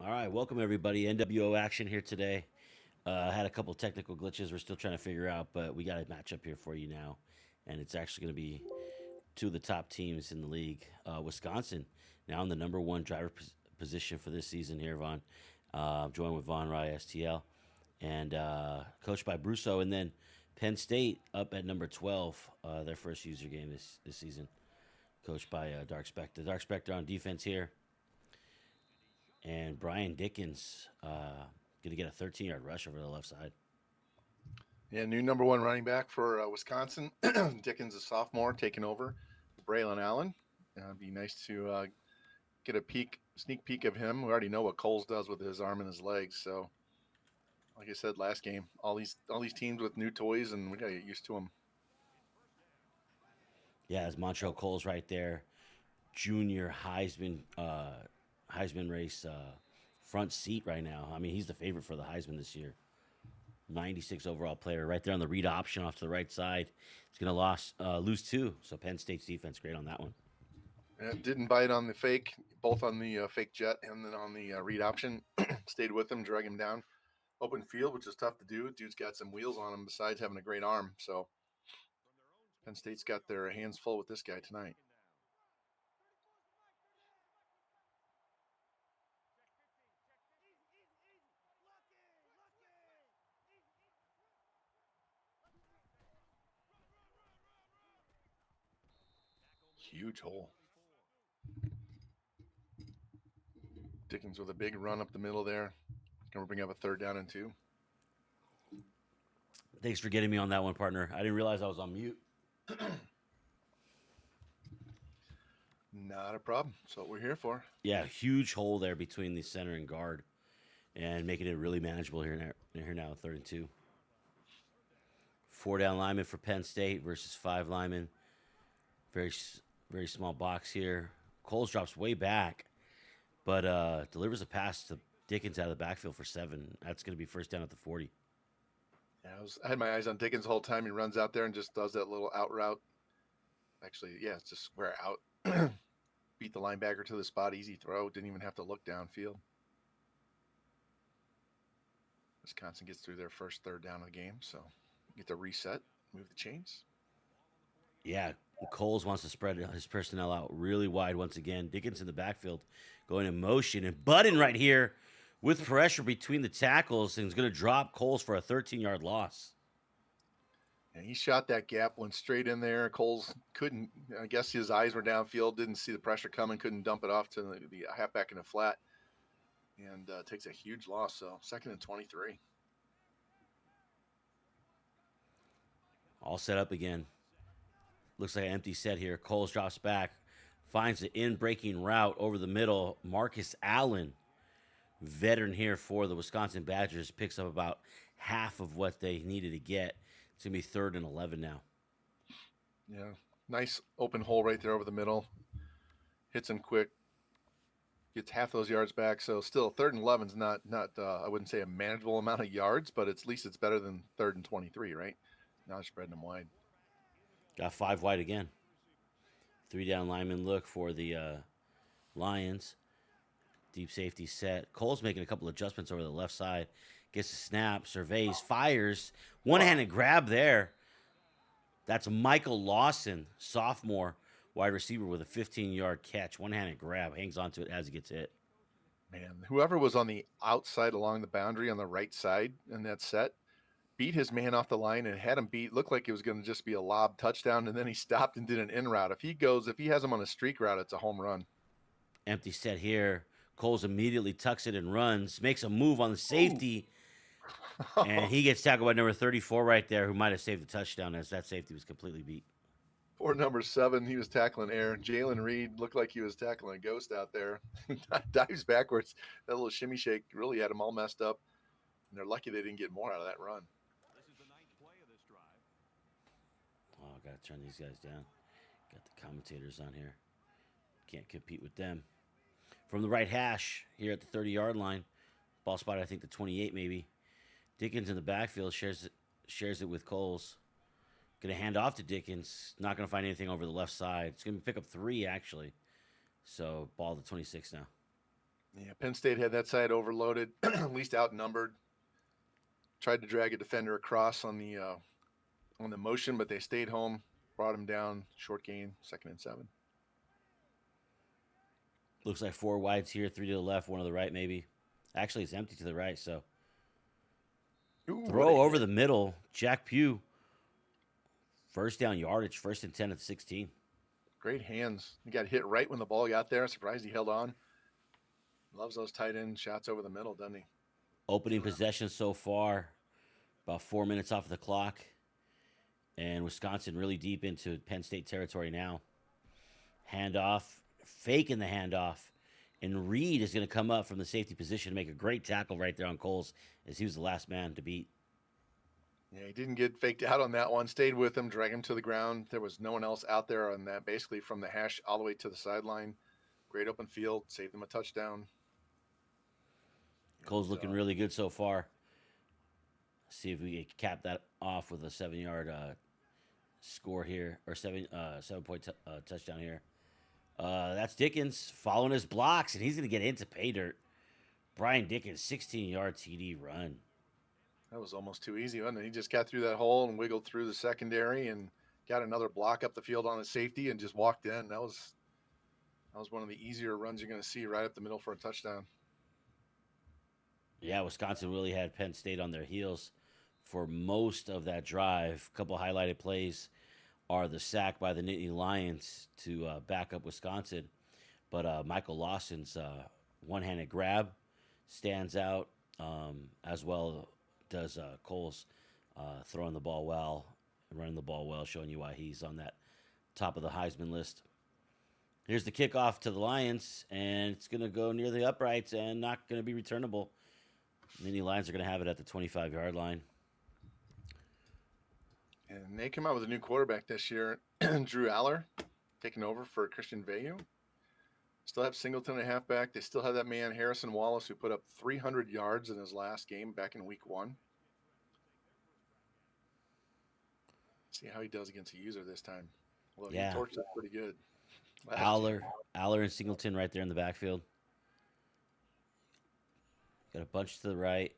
All right, welcome everybody. NWO action here today. Had a couple technical glitches we're still trying to figure out, but we got a matchup here for you now, and it's actually going to be two of the top teams in the league. Wisconsin now in the number one driver position for this season here, Vaughn. Joined with VonRyeSTL and coached by Brusoe, and then Penn State up at number 12, their first user game this season, coached by DarkSpecta. DarkSpecta on defense here. And Brian Dickens going to get a 13-yard rush over the left side. Yeah, new number one running back for Wisconsin. Dickens, a sophomore, taking over Braylon Allen. It'd be nice to get a sneak peek of him. We already know what Coles does with his arm and his legs. So, like I said last game, all these teams with new toys, and we got to get used to them. Yeah, it's Montrell Coles right there, junior Heisman race front seat right now. I mean, he's the favorite for the Heisman this year. 96 overall player right there on the read option off to the right side. He's going to lose two. So Penn State's defense great on that one. And didn't bite on the fake, both on the fake jet and then on the read option. Stayed with him, drug him down. Open field, which is tough to do. Dude's got some wheels on him besides having a great arm. So Penn State's got their hands full with this guy tonight. Huge hole. Dickens with a big run up the middle there. Going to bring up a 3rd down and 2. Thanks for getting me on that one, partner. I didn't realize I was on mute. Not a problem. That's what we're here for. Yeah, huge hole there between the center and guard, and making it really manageable here now, 3rd and 2. 4 down lineman for Penn State versus 5 linemen. Very small box here. Coles drops way back, but delivers a pass to Dickens out of the backfield for 7. That's going to be 1st down at the 40. Yeah, I had my eyes on Dickens the whole time. He runs out there and just does that little out route. Actually, yeah, it's just square out. Beat the linebacker to the spot. Easy throw. Didn't even have to look downfield. Wisconsin gets through their first 3rd down of the game, so get to reset, move the chains. Yeah, Coles wants to spread his personnel out really wide once again. Dickens in the backfield going in motion, and Budden right here with pressure between the tackles, and is going to drop Coles for a 13-yard loss. And he shot that gap, went straight in there. Coles couldn't, I guess his eyes were downfield, didn't see the pressure coming, couldn't dump it off to the halfback in the flat, and takes a huge loss. So 2nd and 23. All set up again. Looks like an empty set here. Coles drops back, finds the in-breaking route over the middle. Marcus Allen, veteran here for the Wisconsin Badgers, picks up about half of what they needed to get. It's going to be 3rd and 11 now. Yeah, nice open hole right there over the middle. Hits him quick. Gets half those yards back. So still 3rd and 11 is not I wouldn't say a manageable amount of yards, but at least it's better than 3rd and 23, right? Now they're spreading them wide. Got 5 wide again. 3 down lineman look for the Lions. Deep safety set. Cole's making a couple adjustments over the left side. Gets a snap, surveys, fires. One-handed grab there. That's Michael Lawson, sophomore wide receiver with a 15-yard catch. One-handed grab. Hangs onto it as he gets hit. Man, whoever was on the outside along the boundary on the right side in that set beat his man off the line and had him beat. Looked like it was going to just be a lob touchdown, and then he stopped and did an in route. If he has him on a streak route, it's a home run. Empty set here. Coles immediately tucks it and runs. Makes a move on the safety. And he gets tackled by number 34 right there, who might have saved the touchdown as that safety was completely beat. Poor number 7, he was tackling air. Jalen Reed looked like he was tackling a ghost out there. Dives backwards. That little shimmy shake really had him all messed up. And they're lucky they didn't get more out of that run. This is the 9th play of this drive. Oh, I got to turn these guys down. Got the commentators on here. Can't compete with them. From the right hash here at the 30-yard line. Ball spot, I think, the 28 maybe. Dickens in the backfield shares it with Coles. Going to hand off to Dickens. Not going to find anything over the left side. It's going to pick up 3, actually. So, ball to 26 now. Yeah, Penn State had that side overloaded, at least outnumbered. Tried to drag a defender across on the motion, but they stayed home, brought him down. Short gain, 2nd and 7. Looks like 4 wides here, 3 to the left, 1 to the right, maybe. Actually, it's empty to the right, so. Ooh, what a Throw over hit. the middle. Jack Pugh. First down yardage, 1st and 10 at the 16. Great hands. He got hit right when the ball got there. Surprised he held on. Loves those tight end shots over the middle, doesn't he? Opening possession so far, about 4 minutes off the clock. And Wisconsin really deep into Penn State territory now. Handoff, faking the handoff. And Reed is going to come up from the safety position to make a great tackle right there on Coles, as he was the last man to beat. Yeah, he didn't get faked out on that one. Stayed with him, dragged him to the ground. There was no one else out there on that, basically from the hash all the way to the sideline. Great open field, saved him a touchdown. Cole's looking really good so far. See if we can cap that off with a 7-yard score here, or 7-point touchdown here. That's Dickens following his blocks, and he's going to get into pay dirt. Brian Dickens, 16-yard TD run. That was almost too easy, wasn't it? He just got through that hole and wiggled through the secondary and got another block up the field on his safety and just walked in. That was one of the easier runs you're going to see right up the middle for a touchdown. Yeah, Wisconsin really had Penn State on their heels for most of that drive. A couple highlighted plays are the sack by the Nittany Lions to back up Wisconsin. But Michael Lawson's one-handed grab stands out, as well does Coles throwing the ball well, running the ball well, showing you why he's on that top of the Heisman list. Here's the kickoff to the Lions, and it's going to go near the uprights and not going to be returnable. Nittany Lions are going to have it at the 25-yard line. And they come out with a new quarterback this year, Drew Aller, taking over for Christian Veilleux. Still have Singleton at halfback. They still have that man, Harrison Wallace, who put up 300 yards in his last game back in week 1. See how he does against a user this time. Well, Yeah. he torched it pretty good. Aller and Singleton right there in the backfield. Got a bunch to the right.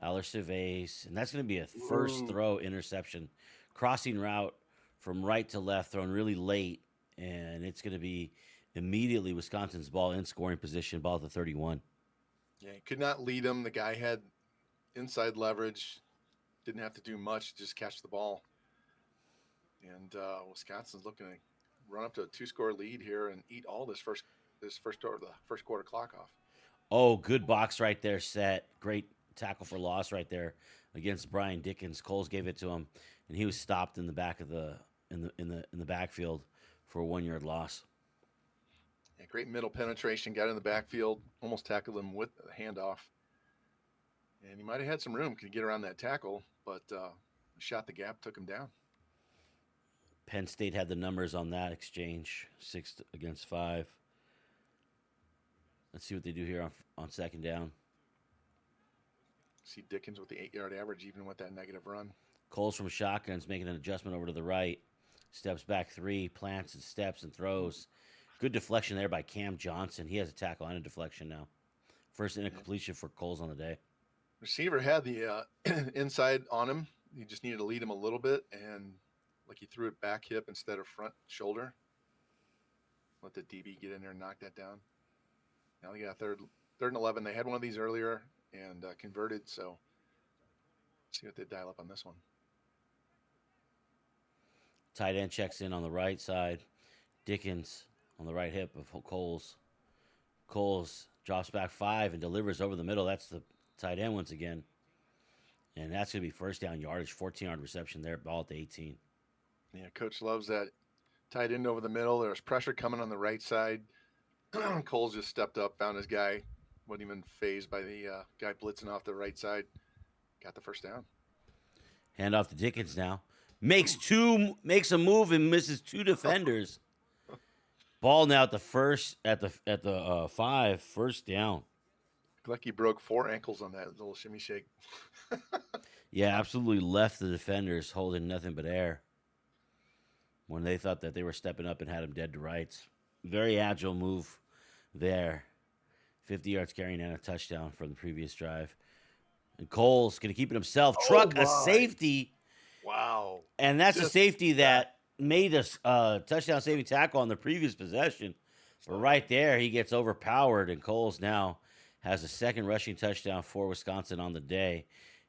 Aller surveys, and that's going to be a first throw interception. Crossing route from right to left, thrown really late, and it's going to be immediately Wisconsin's ball in scoring position, ball at the 31. Yeah, he could not lead him. The guy had inside leverage, didn't have to do much, just catch the ball. And Wisconsin's looking to run up to a 2-score lead here and eat all this first quarter clock off. Oh, good box right there set. Great tackle for loss right there against Brian Dickens. Coles gave it to him, and he was stopped in the back of in the backfield for a 1-yard loss. Yeah, great middle penetration, got in the backfield, almost tackled him with the handoff. And he might have had some room to get around that tackle, but shot the gap, took him down. Penn State had the numbers on that exchange, 6 against 5. Let's see what they do here on second down. See Dickens with the 8-yard average, even with that negative run. Coles from shotguns making an adjustment over to the right. Steps back 3, plants and steps and throws. Good deflection there by Cam Johnson. He has a tackle and a deflection now. First incompletion for Coles on the day. Receiver had the inside on him. He just needed to lead him a little bit, and like he threw it back hip instead of front shoulder. Let the DB get in there and knock that down. Now they got third and 11. They had one of these earlier and converted, so let's see what they dial up on this one. Tight end checks in on the right side. Dickens on the right hip of Coles. Coles drops back 5 and delivers over the middle. That's the tight end once again. And that's going to be first down yardage, 14-yard reception there, ball at the 18. Yeah, Coach loves that tight end over the middle. There's pressure coming on the right side. Coles just stepped up, found his guy, wasn't even phased by the guy blitzing off the right side. Got the first down. Hand off to Dickens now. Makes a move and misses 2 defenders. Ball now at the 5, first down. Looked like he broke 4 ankles on that little shimmy shake. Yeah, absolutely left the defenders holding nothing but air when they thought that they were stepping up and had him dead to rights. Very agile move there. 50 yards carrying and a touchdown from the previous drive. And Cole's going to keep it himself. Oh, Truck a my. safety. Wow. And that's a Just safety that made a touchdown saving tackle on the previous possession. But right there, he gets overpowered, and Coles now has a second rushing touchdown for Wisconsin on the day.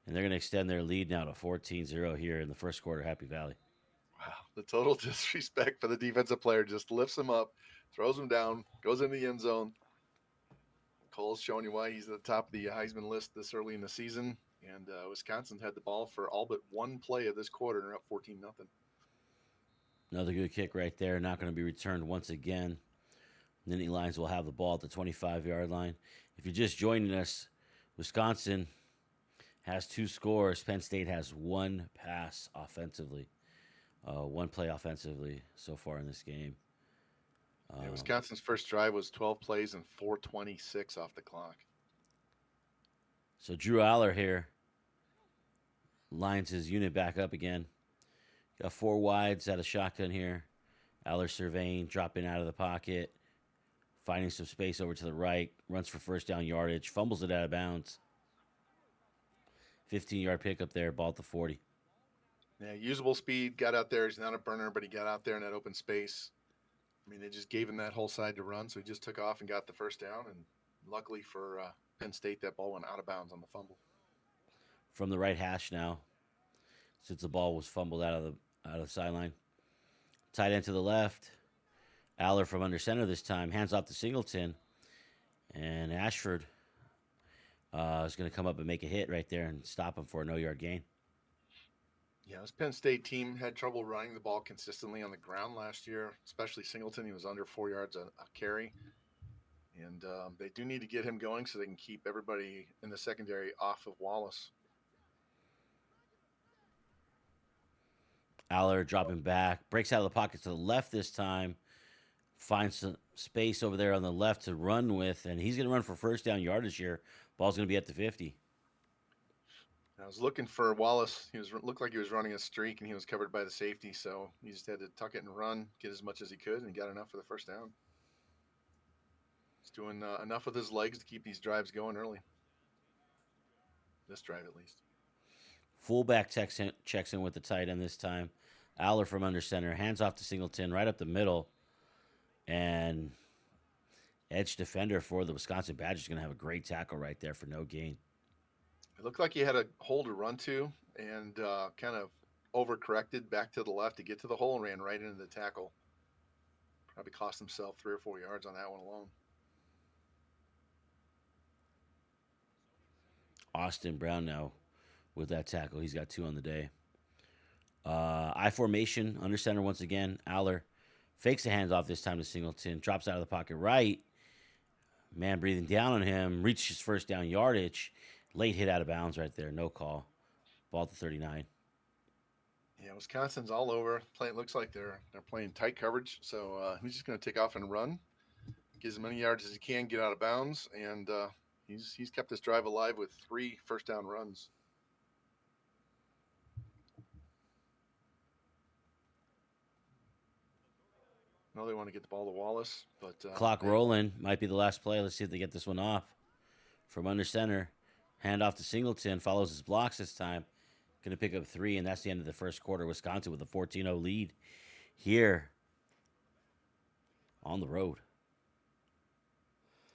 And they're going to extend their lead now to 14-0 here in the first quarter, Happy Valley. Wow. The total disrespect for the defensive player just lifts him up, throws him down, goes in the end zone. Cole's showing you why he's at the top of the Heisman list this early in the season. And Wisconsin's had the ball for all but one play of this quarter, and they're up 14-0. Another good kick right there. Not going to be returned once again. Nittany Lions will have the ball at the 25-yard line. If you're just joining us, Wisconsin has 2 scores. Penn State has 1 pass offensively. 1 play offensively so far in this game. Wisconsin's first drive was 12 plays and 4:26 off the clock. So Drew Aller here lines his unit back up again. Got 4 wides out of shotgun here. Aller surveying, dropping out of the pocket, finding some space over to the right, runs for first down yardage, fumbles it out of bounds. 15-yard pickup there, ball at the 40. Yeah, usable speed, got out there. He's not a burner, but he got out there in that open space. I mean, they just gave him that whole side to run, so he just took off and got the first down. And luckily for Penn State, that ball went out of bounds on the fumble. From the right hash now, since the ball was fumbled out of the sideline. Tight end to the left. Aller from under center this time, hands off to Singleton. And Ashford is going to come up and make a hit right there and stop him for a no-yard gain. Yeah, this Penn State team had trouble running the ball consistently on the ground last year, especially Singleton. He was under 4 yards a carry. And they do need to get him going so they can keep everybody in the secondary off of Wallace. Aller dropping back, breaks out of the pocket to the left this time, finds some space over there on the left to run with, and he's going to run for first down yardage here. Ball's going to be at the 50. I was looking for Wallace. He looked like he was running a streak, and he was covered by the safety, so he just had to tuck it and run, get as much as he could, and he got enough for the first down. He's doing enough with his legs to keep these drives going early. This drive, at least. Fullback checks in with the tight end this time. Aller from under center, hands off to Singleton, right up the middle. And edge defender for the Wisconsin Badgers is going to have a great tackle right there for no gain. It looked like he had a hole to run to and kind of overcorrected back to the left to get to the hole and ran right into the tackle. Probably cost himself 3 or 4 yards on that one alone. Austin Brown now with that tackle. He's got 2 on the day. I formation, under center once again. Aller fakes the hands off this time to Singleton. Drops out of the pocket right. Man breathing down on him. Reaches first down yardage. Late hit out of bounds right there. No call. Ball to 39. Yeah, Wisconsin's all over. Looks like they're playing tight coverage. So he's just going to take off and run. Get as many yards as he can, get out of bounds. And he's kept this drive alive with 3 first down runs. No, they want to get the ball to Wallace, but Clock rolling. Might be the last play. Let's see if they get this one off. From under center. Hand off to Singleton. Follows his blocks this time. Going to pick up 3, and that's the end of the first quarter. Wisconsin with a 14-0 lead here on the road.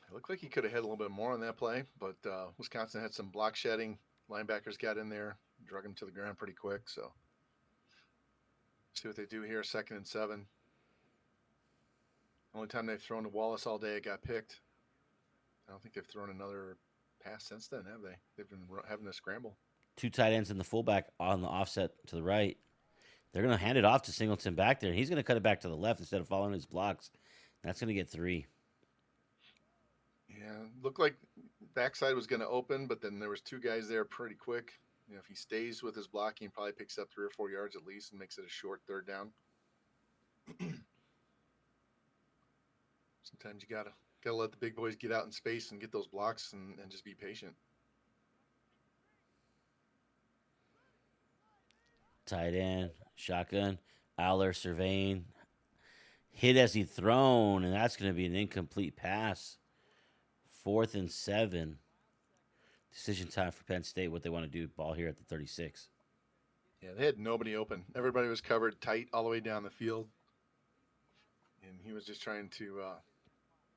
It looked like he could have had a little bit more on that play, but Wisconsin had some block shedding. Linebackers got in there, drug him to the ground pretty quick. So see what they do here. 2nd and 7. Only time they've thrown to Wallace all day, it got picked. I don't think they've thrown another pass since then, have they? They've been having to scramble. 2 tight ends and the fullback on the offset to the right. They're going to hand it off to Singleton back there. He's going to cut it back to the left instead of following his blocks. That's going to get 3. Yeah, looked like backside was going to open, but then there was 2 guys there pretty quick. You know, if he stays with his blocking, he probably picks up 3 or 4 yards at least and makes it a short 3rd down. Sometimes you gotta let the big boys get out in space and get those blocks and just be patient. Tight end, shotgun, Aller surveying. Hit as he thrown, and that's going to be an incomplete pass 4th and 7. Decision time for Penn State, what they want to do. Ball here at the 36. Yeah, they had nobody open. Everybody was covered tight all the way down the field. And he was just trying to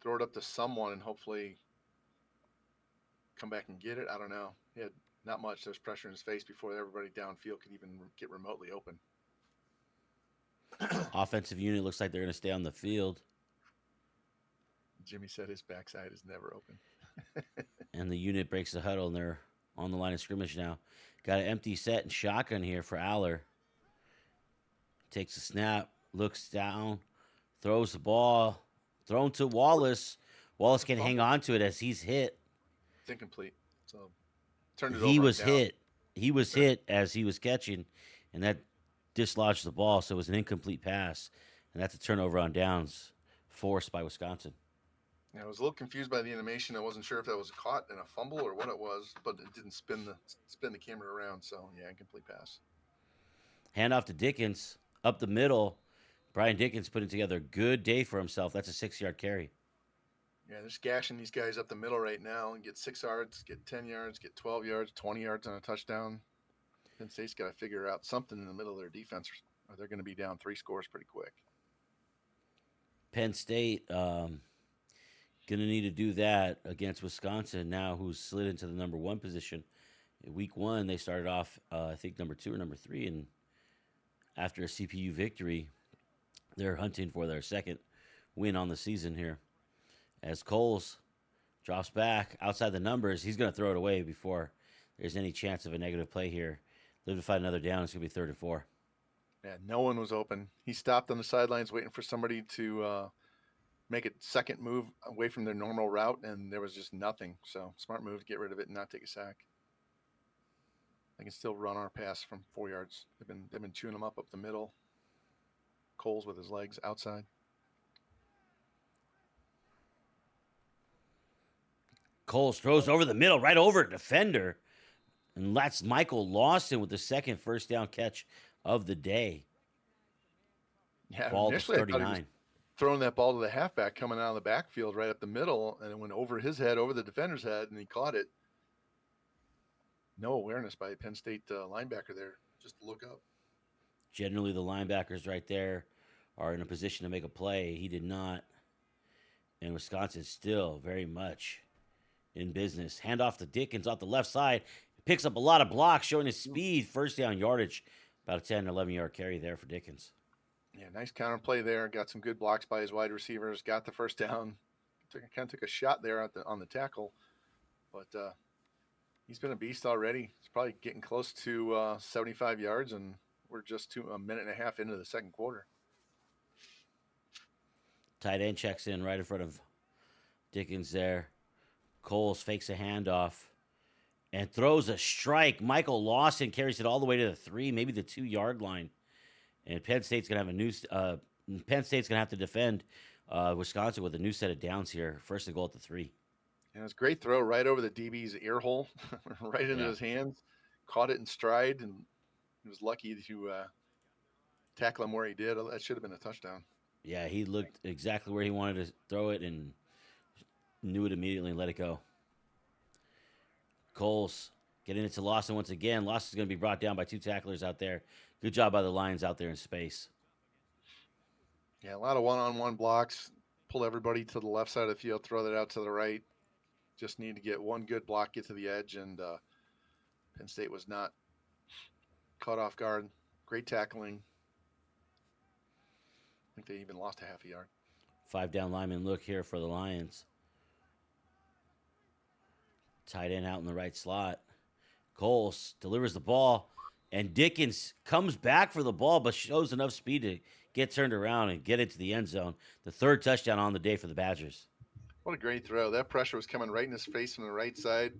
throw it up to someone and hopefully come back and get it. I don't know. He had not much. There was pressure in his face before everybody downfield could even get remotely open. Offensive unit looks like they're going to stay on the field. Jimmy said his backside is never open. And the unit breaks the huddle, and they're on the line of scrimmage now. Got an empty set and shotgun here for Aller. Takes a snap, looks down, throws the ball, thrown to Wallace. Wallace can hang on to it as he's hit. It's incomplete. So turned it over. He was hit. He was hit as he was catching, and that dislodged the ball, so it was an incomplete pass. And that's a turnover on downs forced by Wisconsin. Yeah, I was a little confused by the animation. I wasn't sure if that was caught in a fumble or what it was, but it didn't spin the camera around. So, yeah, incomplete pass. Handoff to Dickens up the middle. Brian Dickens putting together a good day for himself. That's a 6-yard carry. Yeah, they're gashing these guys up the middle right now and get 6 yards, get 10 yards, get 12 yards, 20 yards on a touchdown. Penn State's got to figure out something in the middle of their defense, or they're going to be down 3 scores pretty quick. Penn State going to need to do that against Wisconsin now, who's slid into the number 1 position. In week 1, they started off, I think, number 2 or number 3, and after a CPU victory, they're hunting for their second win on the season here. As Coles drops back outside the numbers, he's going to throw it away before there's any chance of a negative play here. Live to fight another down. It's going to be 3rd and 4. Yeah, no one was open. He stopped on the sidelines waiting for somebody to make a second move away from their normal route, and there was just nothing. So smart move to get rid of it and not take a sack. They can still run our pass from 4 yards. They've been chewing them up the middle. Coles with his legs outside. Coles throws over the middle, right over a defender. And that's Michael Lawson with the second first down catch of the day. Yeah, Ball to initially I thought he was 39. throwing that ball to the halfback coming out of the backfield right up the middle, and it went over his head, over the defender's head, and he caught it. No awareness by a Penn State linebacker there. Just to look up. Generally, the linebackers right there are in a position to make a play. He did not. And Wisconsin's still very much in business. Handoff to Dickens off the left side. Picks up a lot of blocks, showing his speed. First down yardage. About a 10, 11-yard carry there for Dickens. Yeah, nice counter play there. Got some good blocks by his wide receivers. Got the first down. Took a shot there on the tackle. But he's been a beast already. He's probably getting close to 75 yards, and we're just a minute and a half into the second quarter. Tight end checks in right in front of Dickens there. Coles fakes a handoff and throws a strike. Michael Lawson carries it all the way to the 3, maybe the 2-yard line. And Penn State's gonna have Penn State's gonna have to defend Wisconsin with a new set of downs here. First and goal at the 3. And it was a great throw right over the DB's ear hole, right into his hands. Caught it in stride, and he was lucky to tackle him where he did. That should have been a touchdown. Yeah, he looked exactly where he wanted to throw it and knew it immediately and let it go. Coles getting it to Lawson once again. Lawson's going to be brought down by 2 tacklers out there. Good job by the Lions out there in space. Yeah, a lot of one-on-one blocks. Pull everybody to the left side of the field, throw that out to the right. Just need to get one good block, get to the edge, and Penn State was not caught off guard. Great tackling. I think they even lost a half a yard. 5 down lineman look here for the Lions. Tight end out in the right slot. Coles delivers the ball, and Dickens comes back for the ball, but shows enough speed to get turned around and get into the end zone. The 3rd touchdown on the day for the Badgers. What a great throw. That pressure was coming right in his face from the right side.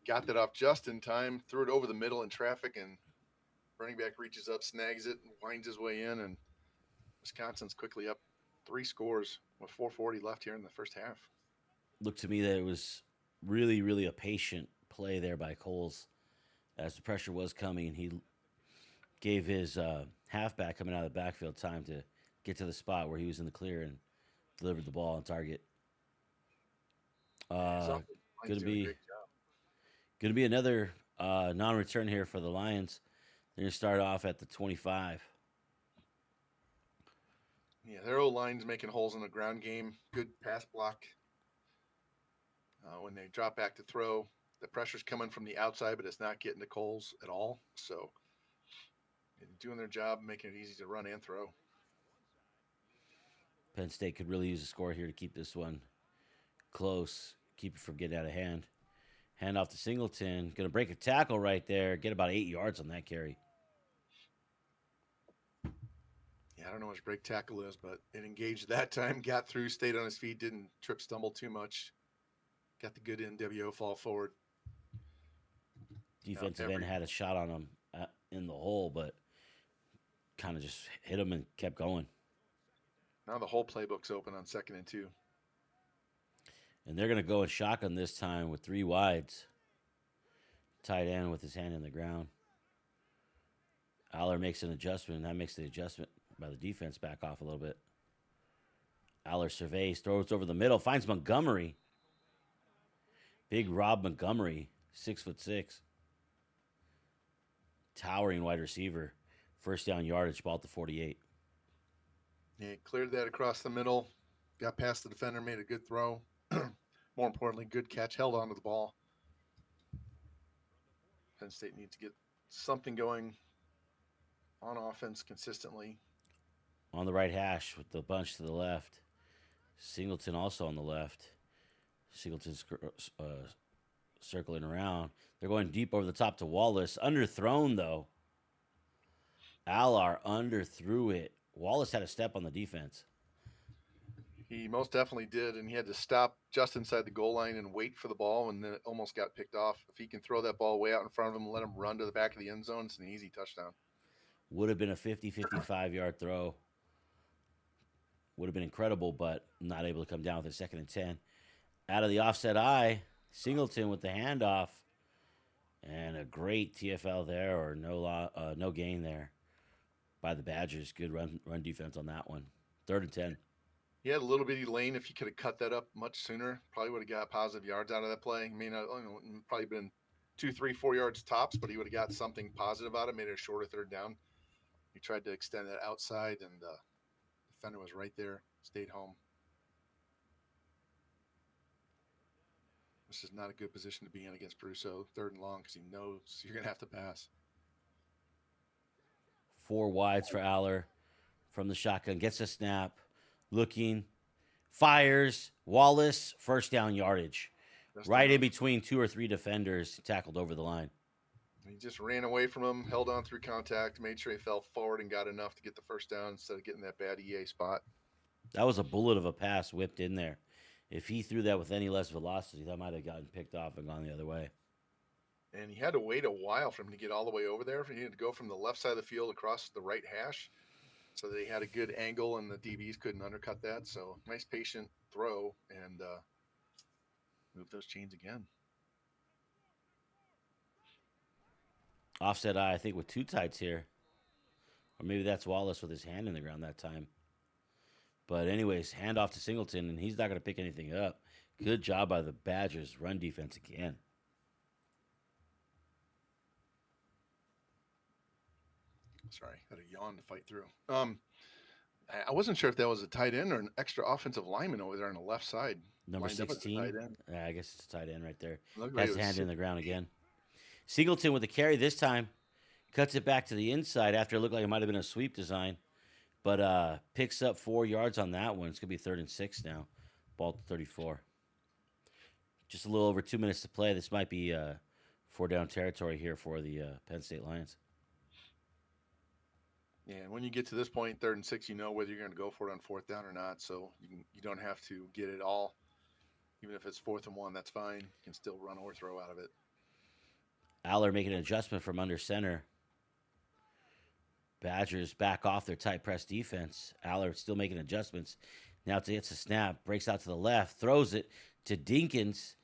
Got that off just in time, threw it over the middle in traffic, and running back reaches up, snags it, and winds his way in, and Wisconsin's quickly up 3 scores with 4:40 left here in the first half. Looked to me that it was really, really a patient play there by Coles as the pressure was coming, and he gave his halfback coming out of the backfield time to get to the spot where he was in the clear and delivered the ball on target. His Uh, offensive line's gonna doing a be great job. gonna be another non-return here for the Lions. They're gonna start off at the 25. Yeah, their O-line's making holes in the ground game. Good pass block. When they drop back to throw, the pressure's coming from the outside, but it's not getting to Coles at all. So they're doing their job, making it easy to run and throw. Penn State could really use a score here to keep this one close, keep it from getting out of hand. Hand off to Singleton. Going to break a tackle right there. Get about 8 yards on that carry. Yeah, I don't know what his break tackle is, but it engaged that time, got through, stayed on his feet, didn't trip, stumble too much. Got the good NWO fall forward. Defensive end had a shot on him in the hole, but kind of just hit him and kept going. Now the whole playbook's open on 2nd and 2. And they're going to go in shotgun this time with 3 wides. Tight end with his hand in the ground. Aller makes an adjustment, and that makes the adjustment by the defense back off a little bit. Aller surveys, throws over the middle, finds Montgomery. Big Rob Montgomery, 6'6". Towering wide receiver. First down yardage, ball at the 48. Yeah, cleared that across the middle. Got past the defender, made a good throw. More importantly, good catch, held onto the ball. Penn State needs to get something going on offense consistently. On the right hash with the bunch to the left. Singleton also on the left. Singleton's circling around. They're going deep over the top to Wallace. Underthrown, though. Allard underthrew it. Wallace had a step on the defense. He most definitely did, and he had to stop just inside the goal line and wait for the ball, and then it almost got picked off. If he can throw that ball way out in front of him and let him run to the back of the end zone, it's an easy touchdown. Would have been a 50, 55-yard throw. Would have been incredible, but not able to come down with a 2nd and 10. Out of the offset eye, Singleton with the handoff. And a great TFL there, or no gain there by the Badgers. Good run defense on that one. 3rd and 10. He had a little bitty lane. If he could have cut that up much sooner, probably would have got positive yards out of that play. May not, probably been 2, 3, 4 yards tops, but he would have got something positive out of it, made it a shorter 3rd down. He tried to extend that outside, and the defender was right there, stayed home. This is not a good position to be in against Brusoe, 3rd and long, because he knows you're going to have to pass. 4 wides for Aller from the shotgun. Gets a snap. Looking. Fires. Wallace. First down yardage. Right in between 2 or 3 defenders. Tackled over the line. He just ran away from him, held on through contact, made sure he fell forward and got enough to get the first down instead of getting that bad EA spot. That was a bullet of a pass whipped in there. If he threw that with any less velocity, that might have gotten picked off and gone the other way. And he had to wait a while for him to get all the way over there. He had to go from the left side of the field across the right hash so that he had a good angle and the DBs couldn't undercut that. So nice patient throw and move those chains again. Offset eye, I think, with 2 tights here. Or maybe that's Wallace with his hand in the ground that time. But anyways, hand off to Singleton, and he's not going to pick anything up. Good job by the Badgers' run defense again. Sorry, had a yawn to fight through. I wasn't sure if that was a tight end or an extra offensive lineman over there on the left side. Number Lined up as a 16. tight end. Yeah, I guess it's a tight end right there. Looked like Has it the was hand in the ground again. Singleton with the carry this time. Cuts it back to the inside after it looked like it might have been a sweep design. But picks up 4 yards on that one. It's going to be 3rd and 6 now. Ball to 34. Just a little over 2 minutes to play. This might be 4-down territory here for the Penn State Lions. Yeah, and when you get to this point, 3rd and 6, you know whether you're going to go for it on 4th down or not. So you don't have to get it all. Even if it's 4th and 1, that's fine. You can still run or throw out of it. Aller making an adjustment from under center. Badgers back off their tight press defense. Aller still making adjustments. Now it's a snap. Breaks out to the left. Throws it to Dinkins.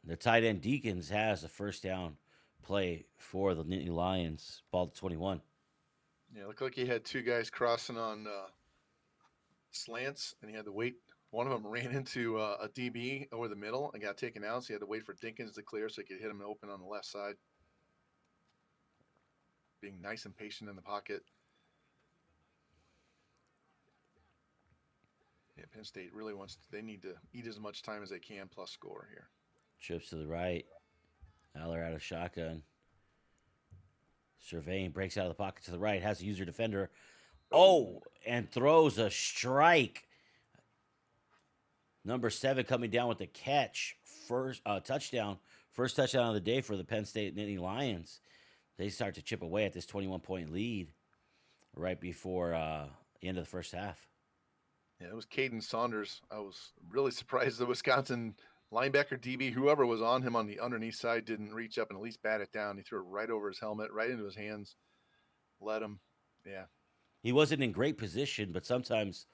The tight end Deacons has a first down play for the Nittany Lions. Ball to 21. Yeah, it looked like he had 2 guys crossing on slants, and he had to wait One of them ran into a DB over the middle and got taken out, so he had to wait for Dinkins to clear so he could hit him open on the left side. Being nice and patient in the pocket. Yeah, Penn State really they need to eat as much time as they can plus score here. Trips to the right. Aller out of shotgun. Surveying, breaks out of the pocket to the right, has a user defender. Oh, and throws a strike. Number 7 coming down with the catch. First touchdown. First touchdown of the day for the Penn State Nittany Lions. They start to chip away at this 21-point lead right before the end of the first half. Yeah, it was Caden Saunders. I was really surprised the Wisconsin linebacker, DB, whoever was on him on the underneath side didn't reach up and at least bat it down. He threw it right over his helmet, right into his hands. Let him. Yeah. He wasn't in great position, but sometimes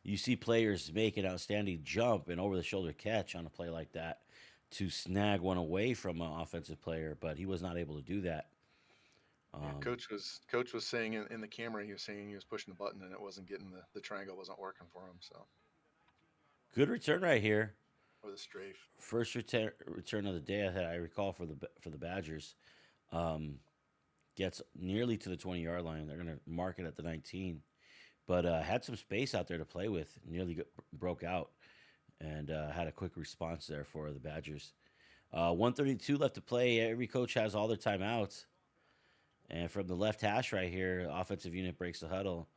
you see players make an outstanding jump and over-the-shoulder catch on a play like that to snag one away from an offensive player, but he was not able to do that. Yeah, coach was saying in the camera, he was saying he was pushing the button and it wasn't getting the triangle wasn't working for him. So good return right here. Or the strafe. First return of the day that I recall for the Badgers. Gets nearly to the 20-yard line. They're going to mark it at the 19, but had some space out there to play with. Nearly broke out and had a quick response there for the Badgers. 1:32 left to play. Every coach has all their timeouts. And from the left hash right here, offensive unit breaks the huddle.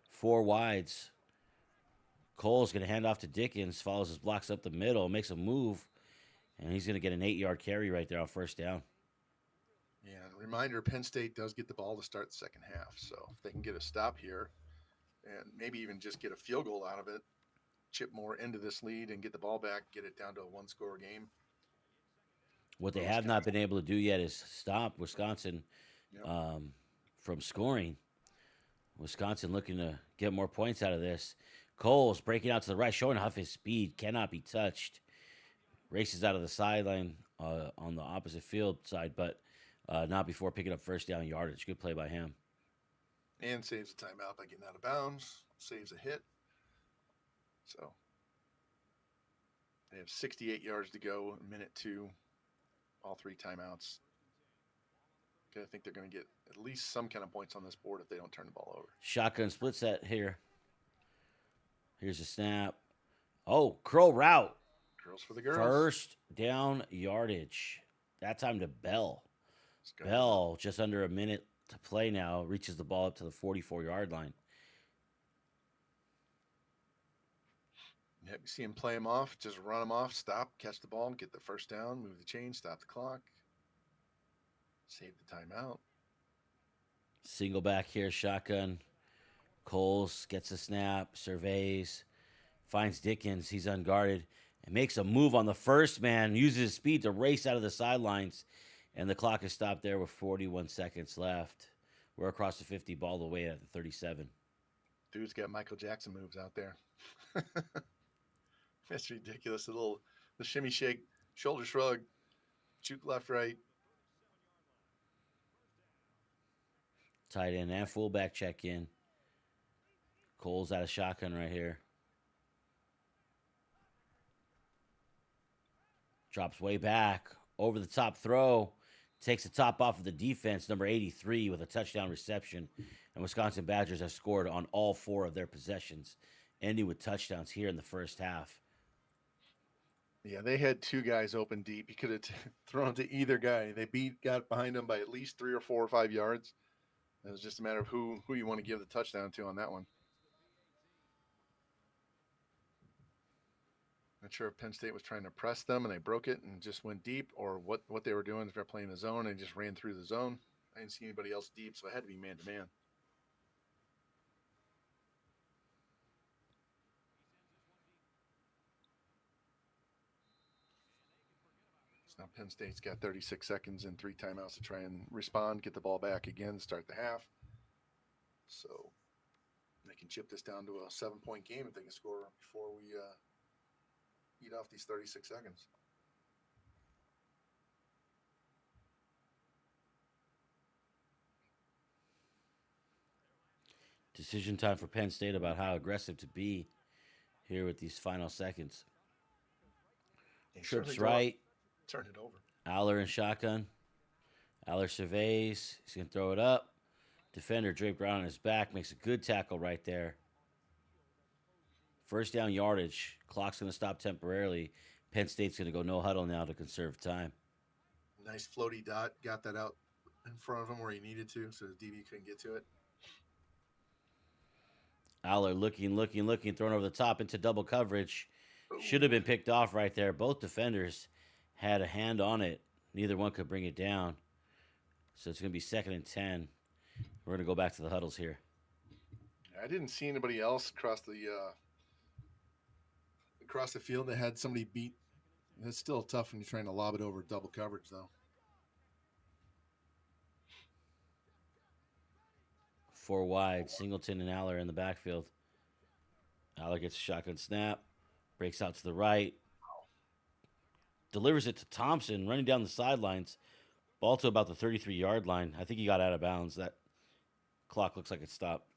4 wides. Cole's going to hand off to Dickens, follows his blocks up the middle, makes a move, and he's going to get an 8-yard carry right there on first down. Yeah, reminder, Penn State does get the ball to start the second half. So if they can get a stop here and maybe even just get a field goal out of it, chip more into this lead and get the ball back, get it down to a 1-score game. What they have not been able to do yet is stop Wisconsin from scoring. Wisconsin looking to get more points out of this. Cole's breaking out to the right, showing off his speed, cannot be touched. Races out of the sideline on the opposite field side, but not before picking up first down yardage. Good play by him. And saves a timeout by getting out of bounds, saves a hit. So they have 68 yards to go, minute 2, all 3 timeouts. Okay, I think they're going to get at least some kind of points on this board if they don't turn the ball over. Shotgun split set here. Here's a snap. Oh, curl route. Girls for the girls. First down yardage. That time to Bell. Bell, just under a minute to play now, reaches the ball up to the 44-yard line. Yeah, you see him play him off, just run him off, stop, catch the ball, get the first down, move the chain, stop the clock. Save the timeout. Single back here, shotgun. Coles gets a snap, surveys, finds Dickens. He's unguarded and makes a move on the first man, uses his speed to race out of the sidelines, and the clock is stopped there with 41 seconds left. We're across the 50, ball away at the 37. Dude's got Michael Jackson moves out there. That's ridiculous. The shimmy shake, shoulder shrug, juke left, right. Tight end and fullback check in. Cole's out of shotgun right here. Drops way back. Over the top throw. Takes the top off of the defense, number 83, with a touchdown reception. And Wisconsin Badgers have scored on all 4 of their possessions, ending with touchdowns here in the first half. Yeah, they had 2 guys open deep. You could have thrown to either guy. They got behind them by at least 3 or 4 or 5 yards. It was just a matter of who you want to give the touchdown to on that one. Not sure if Penn State was trying to press them and they broke it and just went deep, or what they were doing if they're playing the zone and just ran through the zone. I didn't see anybody else deep, so it had to be man-to-man. So now Penn State's got 36 seconds and 3 timeouts to try and respond, get the ball back again, start the half. So they can chip this down to a 7-point game if they can score before we eat off these 36 seconds. Decision time for Penn State about how aggressive to be here with these final seconds. He Trips certainly don't right. turn it over. Aller in shotgun. Aller surveys. He's going to throw it up. Defender draped around on his back. Makes a good tackle right there. First down yardage. Clock's going to stop temporarily. Penn State's going to go no huddle now to conserve time. Nice floaty dot. Got that out in front of him where he needed to, so the DB couldn't get to it. Aller looking, thrown over the top into double coverage. Should have been picked off right there. Both defenders had a hand on it. Neither one could bring it down. So it's going to be 2nd and 10. We're going to go back to the huddles here. I didn't see anybody else across the field that had somebody beat. It's still tough when you're trying to lob it over double coverage, though. 4 wide. Singleton and Aller in the backfield. Aller gets a shotgun snap. Breaks out to the right. Delivers it to Thompson, running down the sidelines. Ball to about the 33-yard line. I think he got out of bounds. That clock looks like it stopped.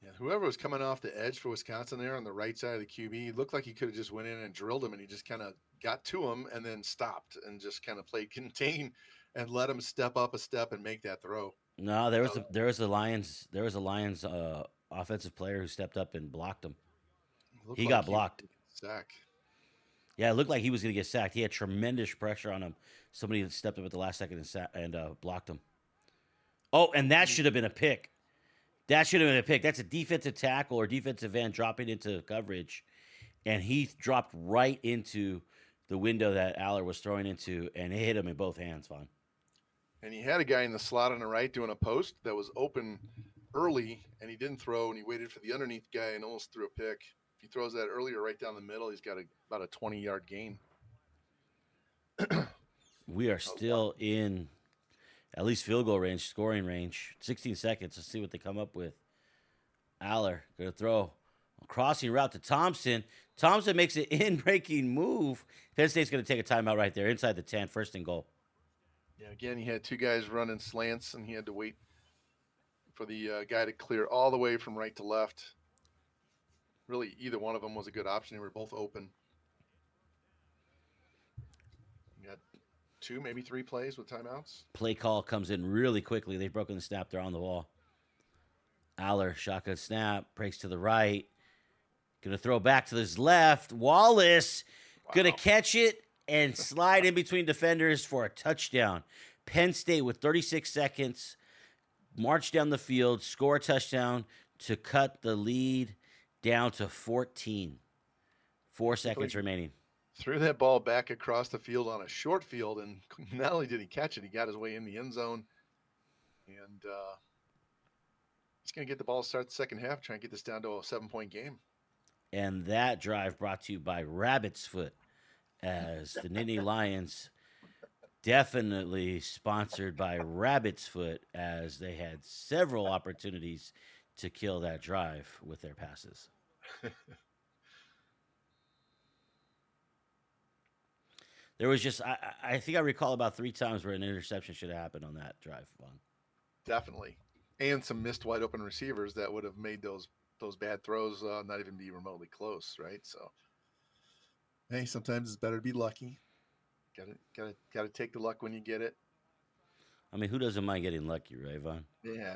Yeah, whoever was coming off the edge for Wisconsin there on the right side of the QB, looked like he could have just went in and drilled him, and he just kind of got to him and then stopped and just kind of played contain and let him step up a step and make that throw. No, there was a Lions offensive player who stepped up and blocked him. He got blocked. Sack. Yeah, it looked like he was going to get sacked. He had tremendous pressure on him. Somebody stepped up at the last second and blocked him. Oh, and that should have been a pick. That's a defensive tackle or defensive end dropping into coverage, and he dropped right into the window that Aller was throwing into, and it hit him in both hands, Vaughn. And he had a guy in the slot on the right doing a post that was open early, and he didn't throw, and he waited for the underneath guy and almost threw a pick. If he throws that earlier right down the middle, he's got about a 20-yard gain. We are still in at least field goal range, scoring range. 16 seconds. Let's see what they come up with. Aller going to throw a crossing route to Thompson. Thompson makes an in-breaking move. Penn State's going to take a timeout right there inside the 10, 1st and goal. Yeah, again, he had 2 guys running slants, and he had to wait for the guy to clear all the way from right to left. Really, either one of them was a good option. They were both open. You got 2, maybe 3 plays with timeouts. Play call comes in really quickly. They've broken the snap. They're on the wall. Aller, shotgun snap, breaks to the right. Going to throw back to his left. Wallace going to catch it and slide in between defenders for a touchdown. Penn State with 36 seconds, march down the field, score a touchdown to cut the lead down to 14. 4 seconds remaining. Threw that ball back across the field on a short field, and not only did he catch it, he got his way in the end zone. And he's going to get the ball to start the second half, trying to get this down to a 7-point game. And that drive brought to you by Rabbit's Foot, as the Nittany Lions definitely sponsored by Rabbit's Foot, as they had several opportunities to kill that drive with their passes. There was just, I think I recall about 3 times where an interception should have happened on that drive, Vaughn. Definitely. And some missed wide open receivers that would have made those bad throws not even be remotely close, right? So, hey, sometimes it's better to be lucky. Got to take the luck when you get it. I mean, who doesn't mind getting lucky, right, Vaughn? Yeah.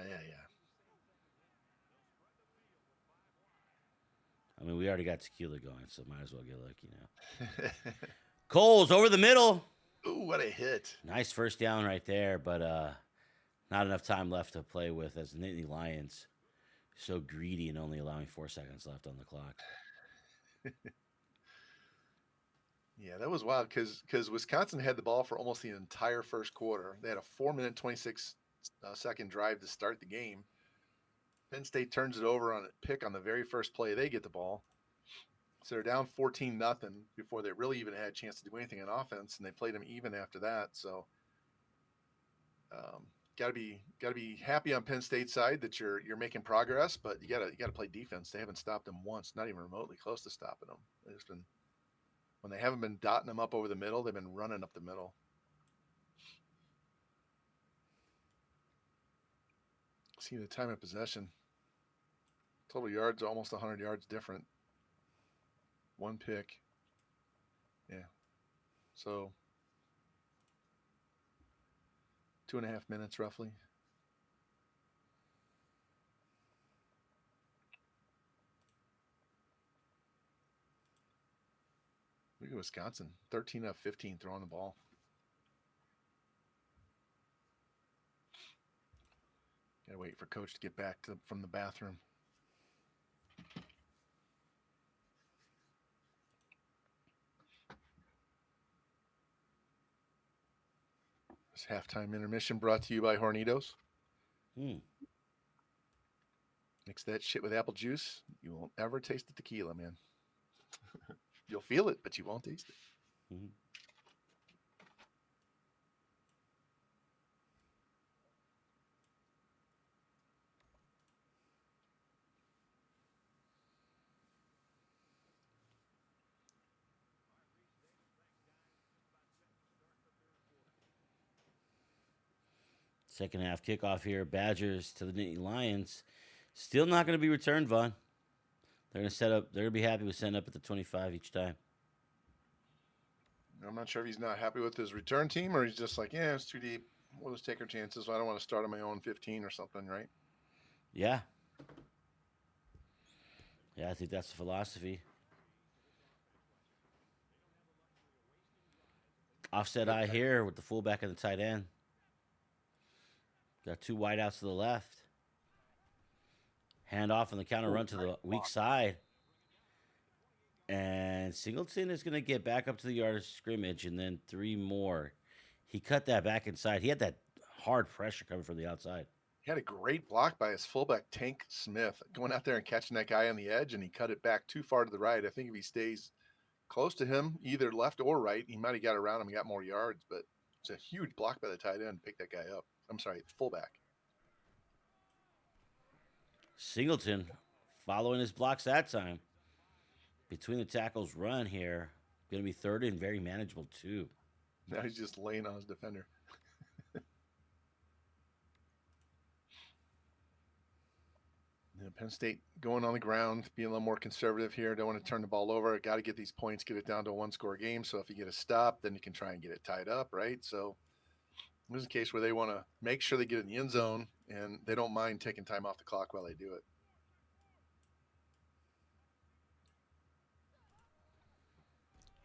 I mean, we already got tequila going, so might as well get lucky now. Coles over the middle. Ooh, what a hit. Nice first down right there, but not enough time left to play with as the Nittany Lions so greedy and only allowing 4 seconds left on the clock. Yeah, that was wild because Wisconsin had the ball for almost the entire first quarter. They had a 4-minute, 26-second drive to start the game. Penn State turns it over on a pick on the very first play. They get the ball. So they're down 14-0 before they really even had a chance to do anything on offense, and they played them even after that. So gotta be happy on Penn State's side that you're making progress, but you gotta play defense. They haven't stopped them once, not even remotely close to stopping them. There's been, when they haven't been dotting them up over the middle, they've been running up the middle. See the time of possession. Total yards almost 100 yards different. 1 pick. Yeah. So 2.5 minutes roughly. Look at Wisconsin, 13 of 15 throwing the ball. Gotta wait for coach to get back from the bathroom. This halftime intermission brought to you by Hornitos. Mix that shit with apple juice. You won't ever taste the tequila, man. You'll feel it, but you won't taste it. Mm-hmm. Second half kickoff here. Badgers to the Nittany Lions. Still not going to be returned, Vaughn. They're going to set up. They're going to be happy with setting up at the 25 each time. I'm not sure if he's not happy with his return team or he's just like, yeah, it's too deep. We'll just take our chances. I don't want to start on my own 15 or something, right? Yeah. Yeah, I think that's the philosophy. Offset eye here with the fullback and the tight end. Got 2 wideouts to the left. Hand off on the counter run to the weak side. And Singleton is going to get back up to the yard of scrimmage and then 3 more. He cut that back inside. He had that hard pressure coming from the outside. He had a great block by his fullback, Tank Smith, going out there and catching that guy on the edge, and he cut it back too far to the right. I think if he stays close to him, either left or right, he might have got around him and got more yards, but it's a huge block by the tight end to pick that guy up. I'm sorry, the fullback. Singleton following his blocks that time. Between the tackles run here. Going to be 3rd and very manageable too. Now he's just laying on his defender. Penn State going on the ground, being a little more conservative here. Don't want to turn the ball over. Got to get these points, get it down to a 1-score game. So if you get a stop, then you can try and get it tied up, right? So this is a case where they want to make sure they get in the end zone, and they don't mind taking time off the clock while they do it.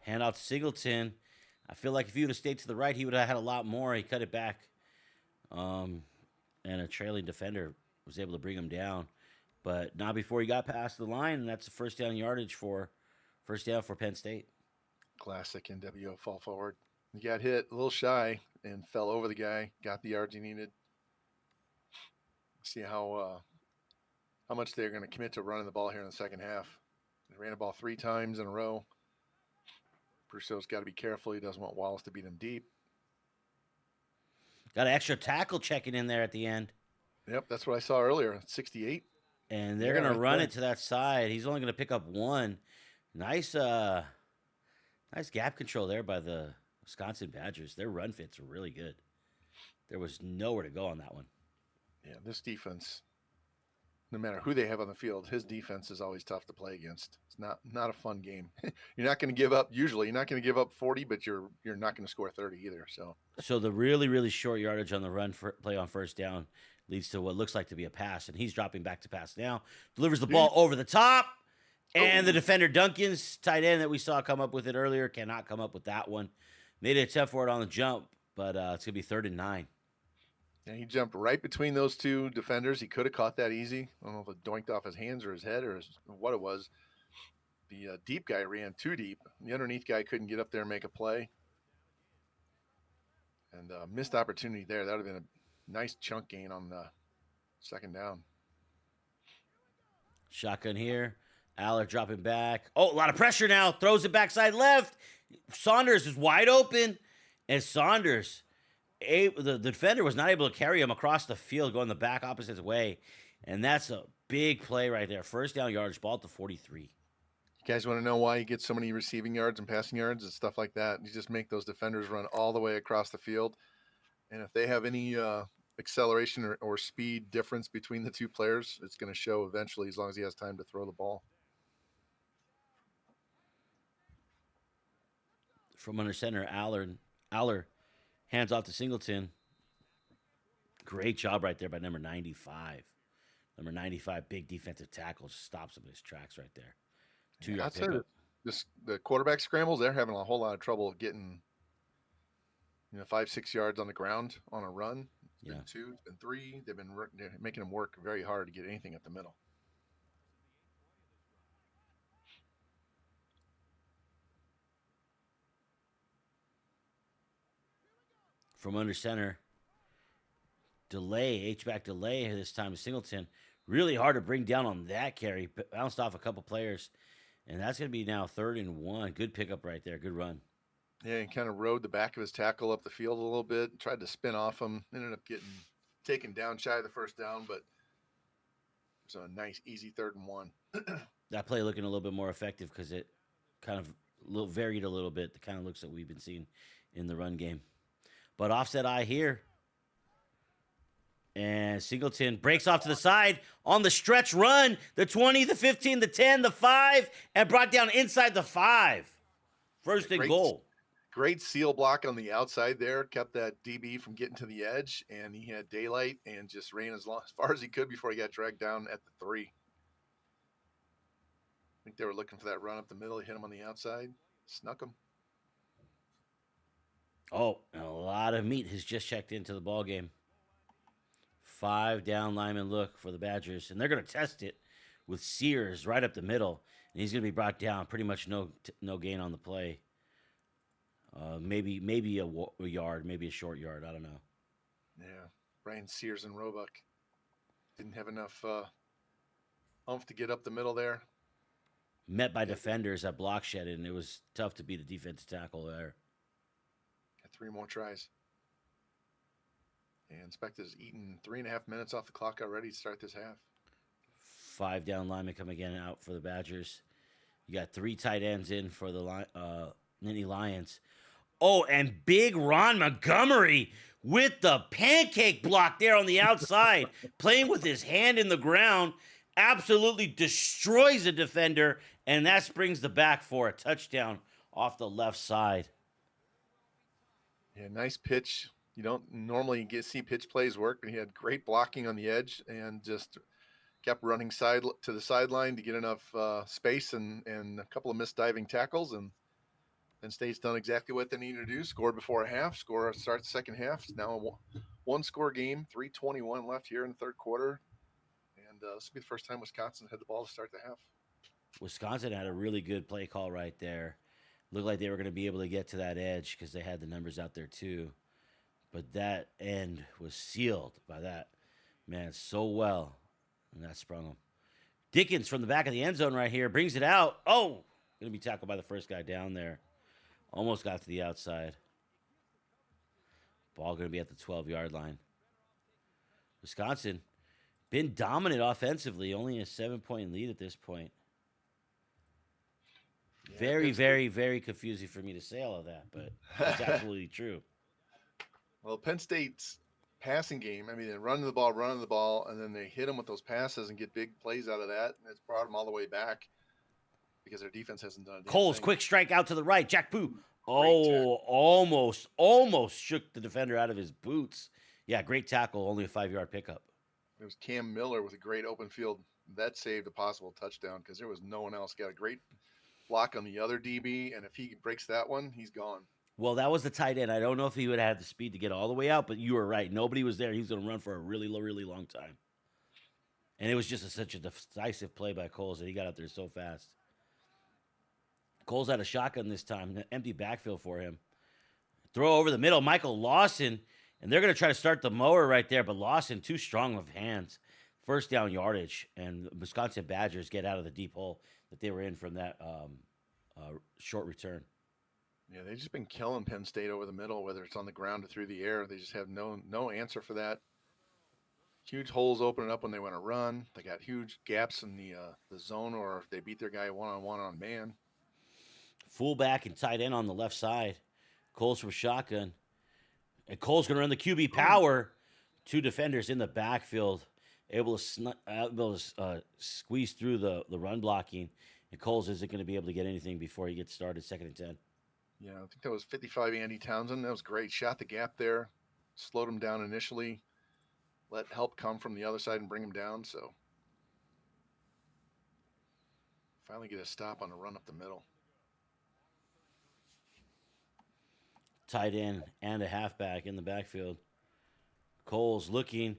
Hand off to Singleton. I feel like if he would have stayed to the right, he would have had a lot more. He cut it back. And a trailing defender was able to bring him down. But not before he got past the line, and that's a first down for Penn State. Classic NWO fall forward. He got hit a little shy and fell over the guy, got the yards he needed. See how much they're going to commit to running the ball here in the second half. They ran the ball 3 times in a row. Brusoe's got to be careful. He doesn't want Wallace to beat him deep. Got an extra tackle checking in there at the end. Yep, that's what I saw earlier, 68. And they're going to run it to that side. He's only going to pick up 1. Nice gap control there by the Wisconsin Badgers. Their run fits are really good. There was nowhere to go on that one. Yeah, this defense, no matter who they have on the field, his defense is always tough to play against. It's not a fun game. You're not going to give up. Usually, you're not going to give up 40, but you're not going to score 30 either. So the really, really short yardage on the run play on first down leads to what looks like to be a pass, and he's dropping back to pass now. Delivers the ball over the top, and the defender Duncan's tight end that we saw come up with it earlier cannot come up with that one. Made an attempt for it on the jump, but it's going to be 3rd and 9. Yeah, he jumped right between those 2 defenders. He could have caught that easy. I don't know if it doinked off his hands or his head or what it was. The deep guy ran too deep. The underneath guy couldn't get up there and make a play. And missed opportunity there. That would have been a nice chunk gain on the second down. Shotgun here. Aller dropping back. Oh, a lot of pressure now. Throws it backside left. Saunders is wide open. And Saunders, the defender was not able to carry him across the field, going the back opposite way. And that's a big play right there. First down yardage, ball at the 43. You guys want to know why he gets so many receiving yards and passing yards and stuff like that? You just make those defenders run all the way across the field. And if they have any acceleration or speed difference between the 2 players, it's going to show eventually as long as he has time to throw the ball. From under center, Aller hands off to Singleton. Great job right there by number 95. Number 95, big defensive tackle, just stops him in his tracks right there. 2-yard Outside pickup. of the quarterback scrambles, they're having a whole lot of trouble getting 5-6 yards on the ground on a run. It's been 2, it's been 3. They're making them work very hard to get anything at the middle. From under center, H-back delay this time to Singleton. Really hard to bring down on that carry. Bounced off a couple players. And that's going to be now 3rd and 1. Good pickup right there. Good run. Yeah, he kind of rode the back of his tackle up the field a little bit. Tried to spin off him. Ended up getting taken down shy of the first down, but it was a nice, easy 3rd and 1. That play looking a little bit more effective because it kind of varied a little bit. The kind of looks that we've been seeing in the run game. But offset eye here. And Singleton breaks off to the side on the stretch run. The 20, the 15, the 10, the 5, and brought down inside the 5. First and goal. Great seal block on the outside there. Kept that DB from getting to the edge, and he had daylight and just ran as far as he could before he got dragged down at the 3. I think they were looking for that run up the middle. He hit him on the outside. Snuck him. Oh, and a lot of meat has just checked into the ball game. 5 down lineman look for the Badgers, and they're going to test it with Sears right up the middle, and he's going to be brought down. Pretty much no gain on the play. Maybe a yard, maybe a short yard. I don't know. Yeah, Brian Sears and Roebuck didn't have enough oomph to get up the middle there. Met by defenders that block shedded, and it was tough to beat a defensive tackle there. Got 3 more tries. And Specta's eaten 3.5 minutes off the clock already to start this half. 5 down linemen coming again out for the Badgers. You got 3 tight ends in for the Nittany Lions. Oh, and big Ron Montgomery with the pancake block there on the outside, playing with his hand in the ground, absolutely destroys a defender, and that springs the back for a touchdown off the left side. Yeah, nice pitch. You don't normally see pitch plays work, but he had great blocking on the edge and just kept running to the sideline to get enough space and a couple of missed diving tackles. And Penn State's done exactly what they needed to do. Scored before a half. Score starts the second half. It's now a one-score game. 3:21 left here in the 3rd quarter. And this will be the first time Wisconsin had the ball to start the half. Wisconsin had a really good play call right there. Looked like they were going to be able to get to that edge because they had the numbers out there too. But that end was sealed by that man so well. And that sprung him. Dickens from the back of the end zone right here brings it out. Oh, going to be tackled by the first guy down there. Almost got to the outside. Ball going to be at the 12-yard line. Wisconsin been dominant offensively. Only a 7-point lead at this point. Yeah, very, very, very confusing for me to say all of that, but it's absolutely true. Well, Penn State's passing game, I mean, they're running the ball, and then they hit them with those passes and get big plays out of that, and it's brought them all the way back because their defense hasn't done it. Cole's quick strike out to the right. Jack Poo. Oh, almost shook the defender out of his boots. Yeah, great tackle, only a 5-yard pickup. It was Cam Miller with a great open field. That saved a possible touchdown because there was no one else. Got a great block on the other DB, and if he breaks that one, he's gone. Well, that was the tight end. I don't know if he would have had the speed to get all the way out, but you were right. Nobody was there. He was going to run for a really long time. And it was just such a decisive play by Coles that he got out there so fast. Coles had a shotgun this time, an empty backfield for him. Throw over the middle, Michael Lawson, and they're going to try to start the mower right there, but Lawson too strong of hands. First down yardage, and the Wisconsin Badgers get out of the deep hole that they were in from that short return. Yeah, they've just been killing Penn State over the middle, whether it's on the ground or through the air. They just have no answer for that. Huge holes opening up when they want to run. They got huge gaps in the zone, or if they beat their guy one-on-one on man. Fullback and tight end on the left side. Cole's from shotgun. And Cole's going to run the QB power. 2 defenders in the backfield, able to squeeze through the run blocking. And Coles isn't going to be able to get anything before he gets started, 2nd and 10. Yeah, I think that was 55 Andy Townsend. That was great. Shot the gap there, slowed him down initially, let help come from the other side and bring him down. So finally get a stop on the run up the middle. Tight end and a halfback in the backfield. Coles looking,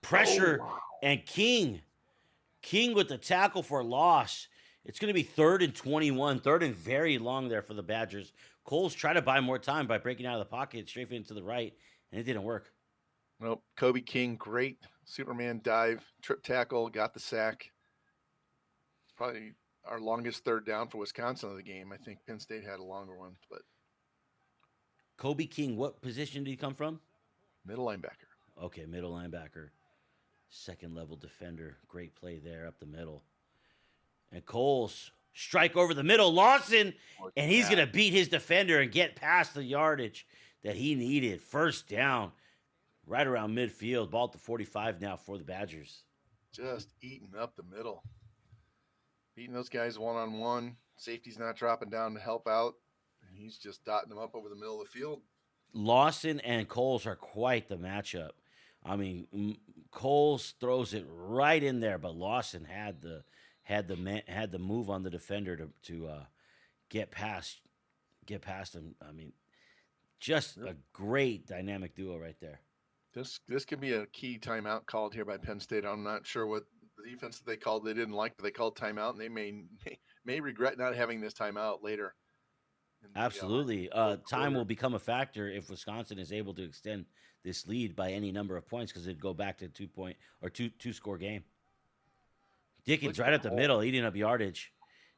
pressure, and King with the tackle for loss. It's going to be 3rd and 21, 3rd and very long there for the Badgers. Coles tried to buy more time by breaking out of the pocket, straight into the right, and it didn't work. Nope. Kobe King, great Superman dive, trip tackle, got the sack. It's probably our longest third down for Wisconsin of the game. I think Penn State had a longer one, but Kobe King, what position did he come from? middle linebacker. Okay, middle linebacker. Second level defender. Great play there up the middle. And Coles, strike over the middle. Lawson, and he's going to beat his defender and get past the yardage that he needed. First down, right around midfield. Ball at the 45 now for the Badgers. Just eating up the middle. Beating those guys one-on-one. Safety's not dropping down to help out. And he's just dotting them up over the middle of the field. Lawson and Coles are quite the matchup. I mean, Coles throws it right in there, but Lawson had the move on the defender to get past him. I mean, just a great dynamic duo right there. This could be a key timeout called here by Penn State. I'm not sure what the defense that they called they didn't like, but they called timeout, and they may regret not having this timeout later. Absolutely. Time will become a factor if Wisconsin is able to extend this lead by any number of points, because it'd go back to two score game. Dickens right up the middle, eating up yardage.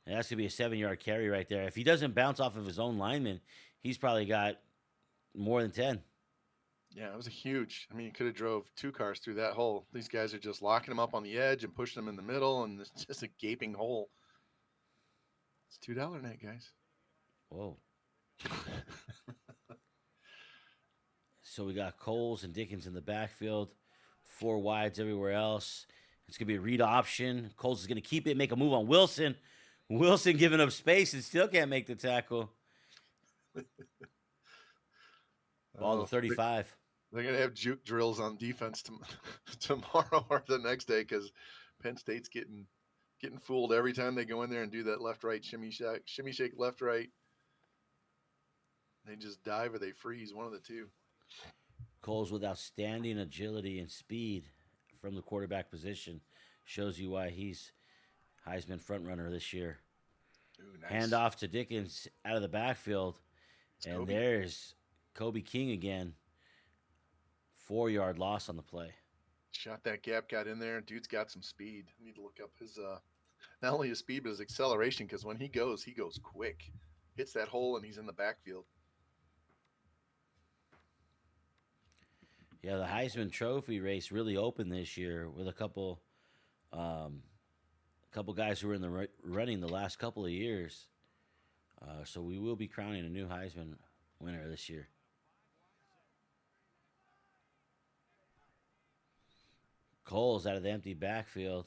And that's going to be a 7-yard carry right there. If he doesn't bounce off of his own lineman, he's probably got more than 10. Yeah, it was a huge. I mean, you could have drove 2 cars through that hole. These guys are just locking them up on the edge and pushing them in the middle, and it's just a gaping hole. It's $2 net, guys. Whoa. So we got Coles and Dickens in the backfield, 4 wides everywhere else. It's going to be a read option. Coles is going to keep it, make a move on Wilson. Wilson giving up space and still can't make the tackle. Ball to 35. They're going to have juke drills on defense tomorrow or the next day, because Penn State's getting fooled every time they go in there and do that left-right shimmy shake left-right. They just dive or they freeze, one of the two. Coles with outstanding agility and speed from the quarterback position. Shows you why he's Heisman frontrunner this year. Ooh, nice. Hand off to Dickens out of the backfield. And Kobe. There's Kobe King again. 4-yard loss on the play. Shot that gap, got in there. Dude's got some speed. I need to look up his not only his speed, but his acceleration, because when he goes quick. Hits that hole and he's in the backfield. Yeah, the Heisman Trophy race really opened this year with a couple guys who were in the running the last couple of years. So we will be crowning a new Heisman winner this year. Coles out of the empty backfield.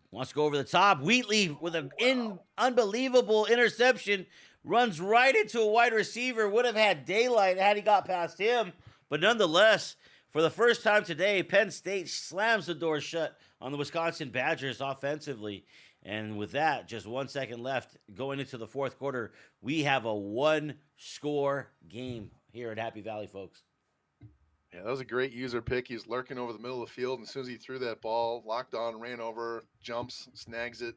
Wants to go over the top. Wheatley with an unbelievable interception. Runs right into a wide receiver. Would have had daylight had he got past him. But nonetheless, for the first time today, Penn State slams the door shut on the Wisconsin Badgers offensively. And with that, just 1 second left going into the fourth quarter, we have a 1-score game here at Happy Valley, folks. Yeah, that was a great user pick. He was lurking over the middle of the field, and as soon as he threw that ball, locked on, ran over, jumps, snags it.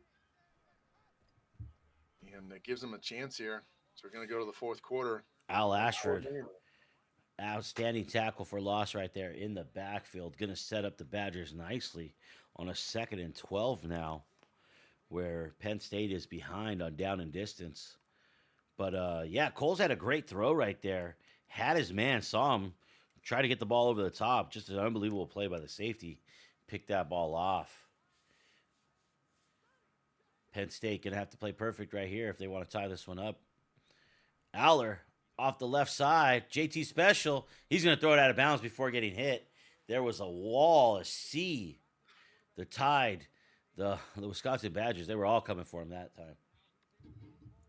And it gives him a chance here. So we're going to go to the fourth quarter. Al Ashford, outstanding tackle for loss right there in the backfield. Going to set up the Badgers nicely on a 2nd and 12 now, where Penn State is behind on down and distance. But, yeah, Coles had a great throw right there. Had his man, saw him, tried to get the ball over the top. Just an unbelievable play by the safety. Picked that ball off. Penn State going to have to play perfect right here if they want to tie this one up. Aller off the left side. JT Special. He's going to throw it out of bounds before getting hit. There was a wall, a sea. The Tide, the Wisconsin Badgers, they were all coming for him that time.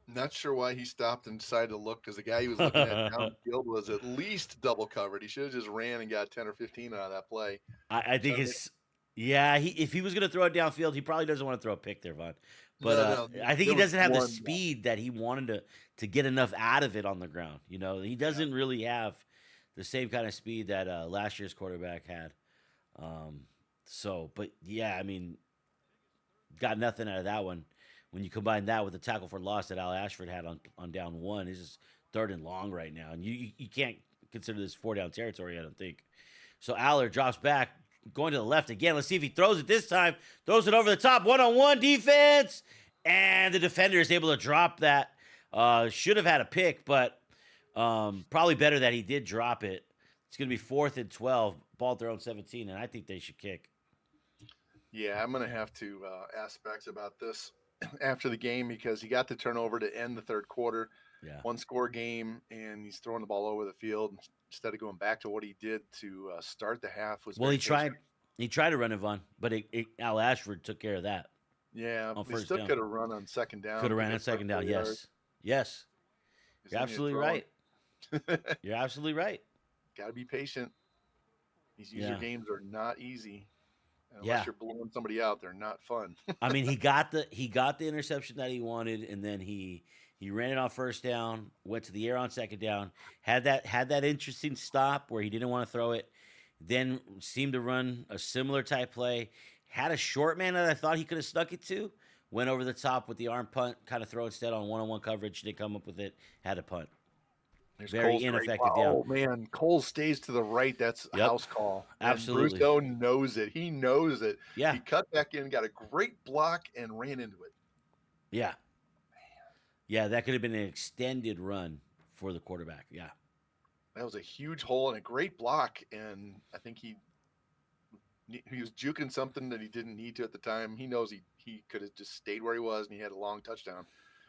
Not sure why he stopped and decided to look, because the guy he was looking at downfield was at least double covered. He should have just ran and got 10 or 15 out of that play. I think if he was going to throw it downfield, he probably doesn't want to throw a pick there, Vaughn. But No, I think there he was doesn't have the one- speed that he wanted to get enough out of it on the ground. You know, he doesn't really have the same kind of speed that last year's quarterback had. But yeah, I mean, got nothing out of that one. When you combine that with the tackle for loss that Al Ashford had on down one, it's just 3rd and long right now, and you can't consider this 4-down territory, I don't think. So Aller drops back, going to the left again. Let's see if he throws it this time. Throws it over the top, one-on-one defense, and the defender is able to drop that. Should have had a pick, but probably better that he did drop it. It's going to be 4th and 12, ball at their own 17, and I think they should kick. Yeah, I'm going to have to ask Specs about this after the game, because he got the turnover to end the 3rd quarter. Yeah. 1-score game, and he's throwing the ball over the field instead of going back to what he did to start the half. He tried to run it, Vaughn, but Al Ashford took care of that. Yeah, on he first still down. could have run on 2nd down. Could have ran on 2nd down. Yes. You're absolutely right. You're absolutely right. Got to be patient. These user games are not easy. Unless you're blowing somebody out, they're not fun. I mean, he got the interception that he wanted, and then he ran it on 1st down, went to the air on 2nd down, had that interesting stop where he didn't want to throw it, then seemed to run a similar type play, had a short man that I thought he could have stuck it to, went over the top with the arm punt, kind of throw instead on one-on-one coverage, didn't come up with it, had a punt. There's Very Cole's ineffective. Oh man, Cole stays to the right. That's a house call. Absolutely. Brusoe knows it. He knows it. Yeah. He cut back in, got a great block, and ran into it. Yeah. Yeah, that could have been an extended run for the quarterback. Yeah. That was a huge hole and a great block, and I think he was juking something that he didn't need to at the time. He knows he could have just stayed where he was, and he had a long touchdown.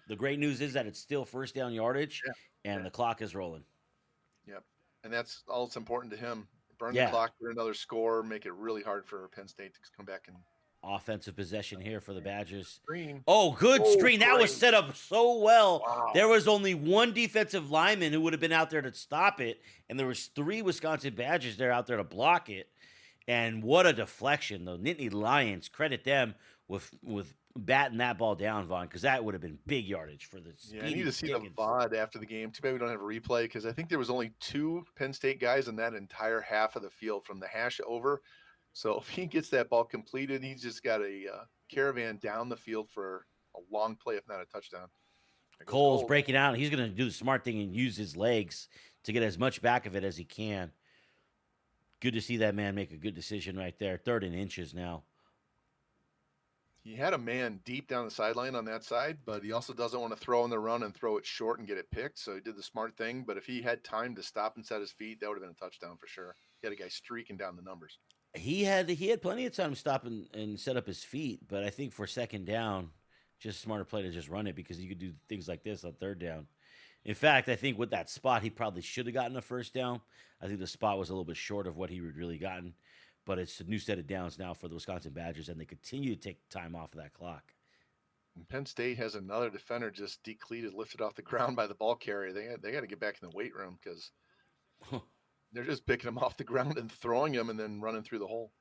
The great news is that it's still 1st down yardage, and the clock is rolling. Yep, and that's all that's important to him. Burn the clock, get another score, make it really hard for Penn State to come back and. Offensive possession here for the Badgers. Screen. Oh, good screen. That was set up so well. Wow. There was only one defensive lineman who would have been out there to stop it, and there was 3 Wisconsin Badgers there out there to block it. And what a deflection, though. Nittany Lions, credit them with batting that ball down, Vaughn, because that would have been big yardage for the speedy I need to see Dickens. the VOD after the game. Too bad we don't have a replay, because I think there was only 2 Penn State guys in that entire half of the field from the hash over. So if he gets that ball completed, he's just got a caravan down the field for a long play, if not a touchdown. Cole's breaking out. He's going to do the smart thing and use his legs to get as much back of it as he can. Good to see that man make a good decision right there. 3rd and inches now. He had a man deep down the sideline on that side, but he also doesn't want to throw in the run and throw it short and get it picked. So he did the smart thing. But if he had time to stop and set his feet, that would have been a touchdown for sure. He had a guy streaking down the numbers. He had plenty of time to stop and set up his feet, but I think for 2nd down, just smarter play to just run it, because you could do things like this on 3rd down. In fact, I think with that spot, he probably should have gotten a 1st down. I think the spot was a little bit short of what he would really gotten, but it's a new set of downs now for the Wisconsin Badgers, and they continue to take time off of that clock. And Penn State has another defender just decleated, lifted off the ground by the ball carrier. They got to get back in the weight room, because they're just picking him off the ground and throwing him and then running through the hole.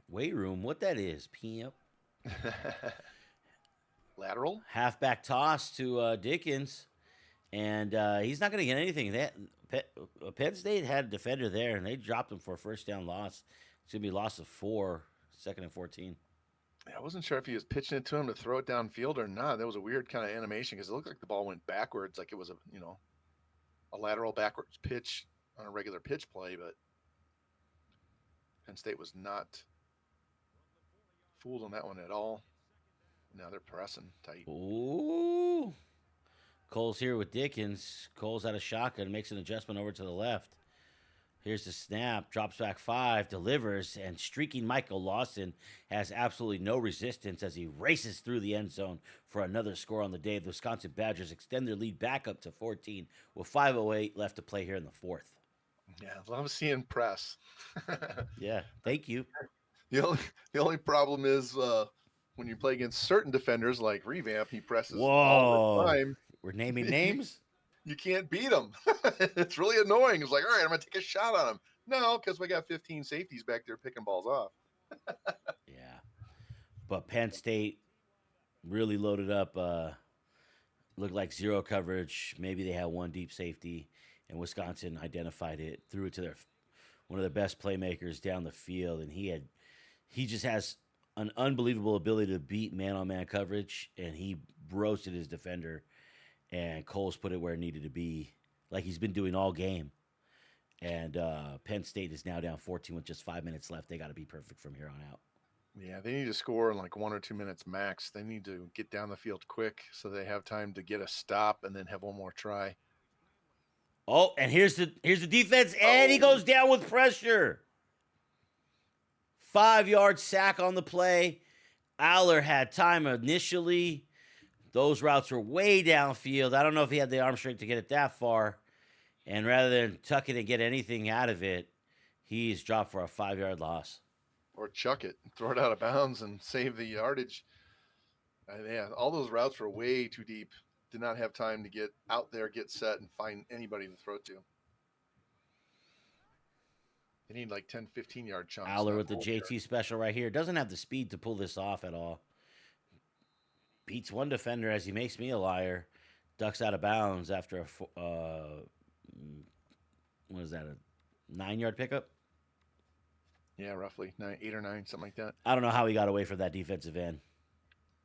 Weight room, what that is, Pimp. Lateral. Halfback toss to Dickens, and he's not going to get anything. Penn State had a defender there, and they dropped him for a 1st down loss. It's going to be a loss of 4, 2nd and 14. I wasn't sure if he was pitching it to him to throw it downfield or not. That was a weird kind of animation, because it looked like the ball went backwards, like it was a lateral backwards pitch on a regular pitch play, but Penn State was not fooled on that one at all. Now they're pressing tight. Ooh. Cole's here with Dickens. Cole's out of shotgun, makes an adjustment over to the left. Here's the snap, drops back 5, delivers, and streaking Michael Lawson has absolutely no resistance as he races through the end zone for another score on the day. The Wisconsin Badgers extend their lead back up to 14 with 5:08 left to play here in the 4th. Yeah, love seeing press. Yeah, thank you. The only problem is when you play against certain defenders like Revamp, he presses all the Whoa. time. We're naming names. You can't beat them. It's really annoying. It's like, all right, I'm going to take a shot on them. No, because we got 15 safeties back there picking balls off. Yeah. But Penn State really loaded up. Looked like zero coverage. Maybe they had one deep safety, and Wisconsin identified it, threw it to their one of the best playmakers down the field, and he just has an unbelievable ability to beat man-on-man coverage, and he roasted his defender, and Coles put it where it needed to be, like he's been doing all game. And Penn State is now down 14 with just 5 minutes left. They got to be perfect from here on out. Yeah, they need to score in like 1 or 2 minutes max. They need to get down the field quick so they have time to get a stop and then have one more try. Oh, and here's the defense, and he goes down with pressure. 5-yard sack on the play. Aller had time initially. Those routes were way downfield. I don't know if he had the arm strength to get it that far. And rather than tuck it and get anything out of it, he's dropped for a 5-yard loss. Or chuck it, throw it out of bounds and save the yardage. Yeah, all those routes were way too deep. Did not have time to get out there, get set, and find anybody to throw to. They need like 10, 15-yard chunks. Aller with the JT special right here. Doesn't have the speed to pull this off at all. Beats one defender as he makes me a liar. Ducks out of bounds after a, what is that, a 9-yard pickup? Yeah, roughly 8 or 9, something like that. I don't know how he got away from that defensive end.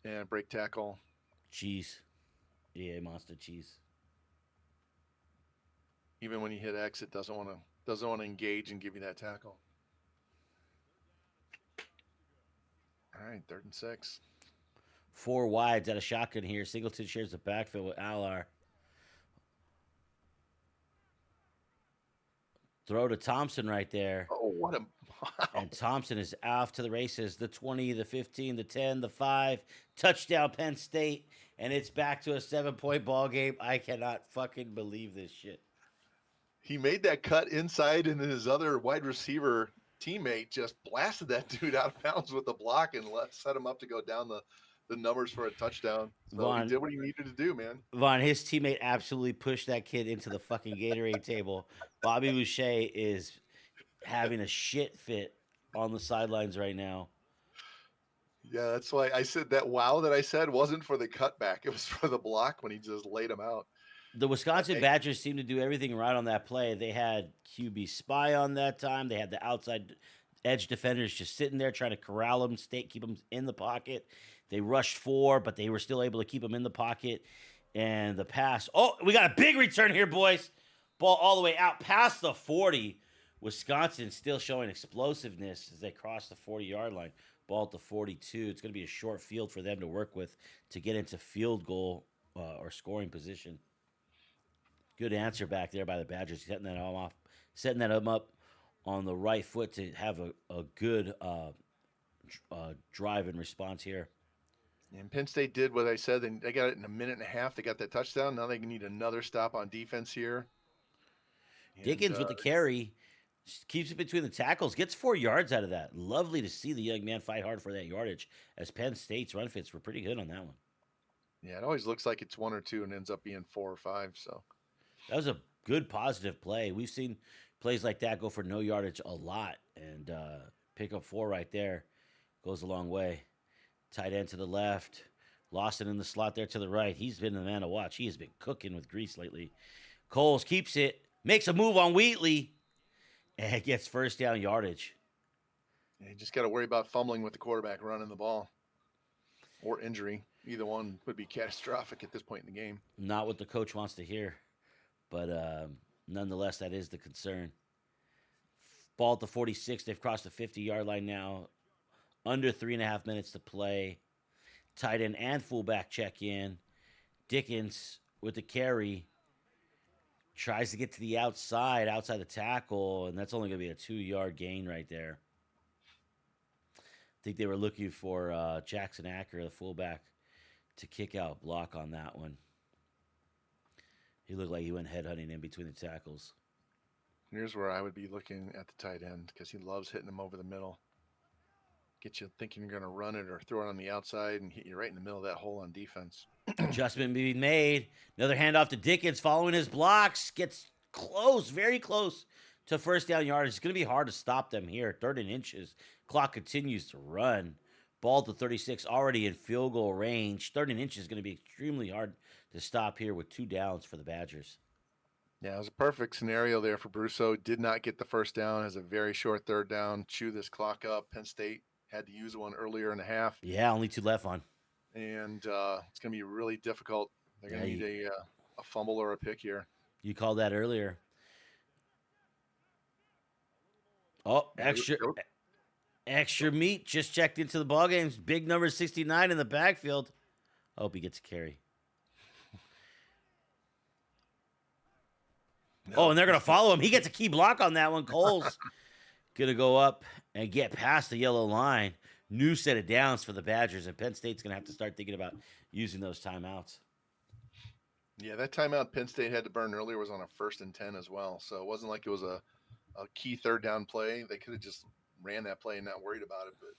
Yeah, break tackle. Cheese. Yeah, monster cheese. Even when you hit X, it doesn't want to engage and give you that tackle. All right, 3rd and 6. 4 wides out of shotgun here. Singleton shares the backfield with Aller. Throw to Thompson right there. Oh, what a... Wow. And Thompson is off to the races. The 20, the 15, the 10, the 5. Touchdown, Penn State. And it's back to a 7-point ball game. I cannot fucking believe this shit. He made that cut inside, and his other wide receiver teammate just blasted that dude out of bounds with the block and set him up to go down the numbers for a touchdown. So Vaughn, he did what he needed to do, man. Vaughn, his teammate absolutely pushed that kid into the fucking Gatorade table. Bobby Boucher is having a shit fit on the sidelines right now. Yeah, that's why I said that wow that I said wasn't for the cutback. It was for the block when he just laid him out. The Wisconsin Badgers seemed to do everything right on that play. They had QB spy on that time. They had the outside edge defenders just sitting there trying to corral him, keep him in the pocket. They rushed 4, but they were still able to keep him in the pocket. And the pass. Oh, we got a big return here, boys. Ball all the way out past the 40. Wisconsin still showing explosiveness as they cross the 40-yard line. Ball at the 42. It's going to be a short field for them to work with to get into field goal or scoring position. Good answer back there by the Badgers, setting that up on the right foot to have a good drive and response here. And Penn State did what I said. They got it in a minute and a half. They got that touchdown. Now they need another stop on defense here. Dickens with the carry. Keeps it between the tackles. Gets 4 yards out of that. Lovely to see the young man fight hard for that yardage, as Penn State's run fits were pretty good on that one. Yeah, it always looks like it's 1 or 2 and ends up being 4 or 5. So that was a good positive play. We've seen plays like that go for no yardage a lot, and pick up 4 right there goes a long way. Tight end to the left. Lawson in the slot there to the right. He's been the man to watch. He has been cooking with grease lately. Coles keeps it. Makes a move on Wheatley. And gets first down yardage. Yeah, you just got to worry about fumbling with the quarterback running the ball or injury. Either one would be catastrophic at this point in the game. Not what the coach wants to hear. But nonetheless, that is the concern. Ball at the 46. They've crossed the 50-yard line now. Under 3.5 minutes to play. Tight end and fullback check in. Dickens with the carry. Tries to get to the outside the tackle, and that's only going to be a 2-yard gain right there. I think they were looking for Jackson Acker, the fullback, to kick out block on that one. He looked like he went headhunting in between the tackles. Here's where I would be looking at the tight end because he loves hitting them over the middle. get you thinking you're going to run it or throw it on the outside and hit you right in the middle of that hole on defense. Adjustment being made. Another handoff to Dickens following his blocks. Gets close, very close to first down yardage. It's going to be hard to stop them here. 3rd and inches. Clock continues to run. Ball to 36, already in field goal range. 3rd and inches is going to be extremely hard to stop here with 2 downs for the Badgers. Yeah, it was a perfect scenario there for Brusoe. Did not get the first down. Has a very short 3rd down. Chew this clock up. Penn State had to use one earlier in the half. Yeah, only 2 left on. And it's going to be really difficult. They're going to need a fumble or a pick here. You called that earlier. Oh, extra meat just checked into the ball games. Big number 69 in the backfield. Hope he gets a carry. No. Oh, and they're going to follow him. He gets a key block on that one. Cole's going to go up and get past the yellow line. New set of downs for the Badgers, and Penn State's going to have to start thinking about using those timeouts. Yeah, that timeout Penn State had to burn earlier was on a 1st and 10 as well. So it wasn't like it was a key 3rd down play. They could have just ran that play and not worried about it. But,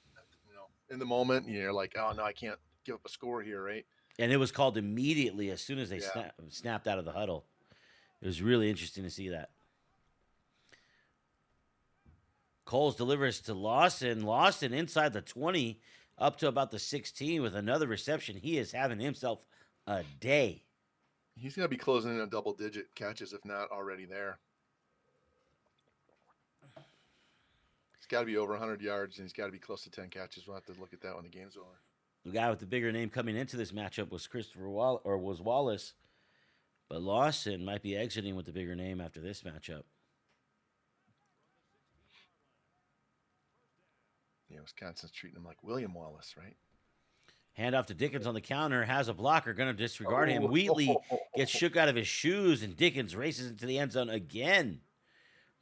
in the moment, you're like, oh, no, I can't give up a score here, right? And it was called immediately as soon as they snapped out of the huddle. It was really interesting to see that. Coles delivers to Lawson. Lawson inside the 20 up to about the 16 with another reception. He is having himself a day. He's going to be closing in on double-digit catches, if not already there. He's got to be over 100 yards, and he's got to be close to 10 catches. We'll have to look at that when the game's over. The guy with the bigger name coming into this matchup was Wallace. But Lawson might be exiting with the bigger name after this matchup. Yeah, Wisconsin's treating him like William Wallace, right? Handoff to Dickens on the counter. Has a blocker. Going to disregard him. Wheatley gets shook out of his shoes, and Dickens races into the end zone again.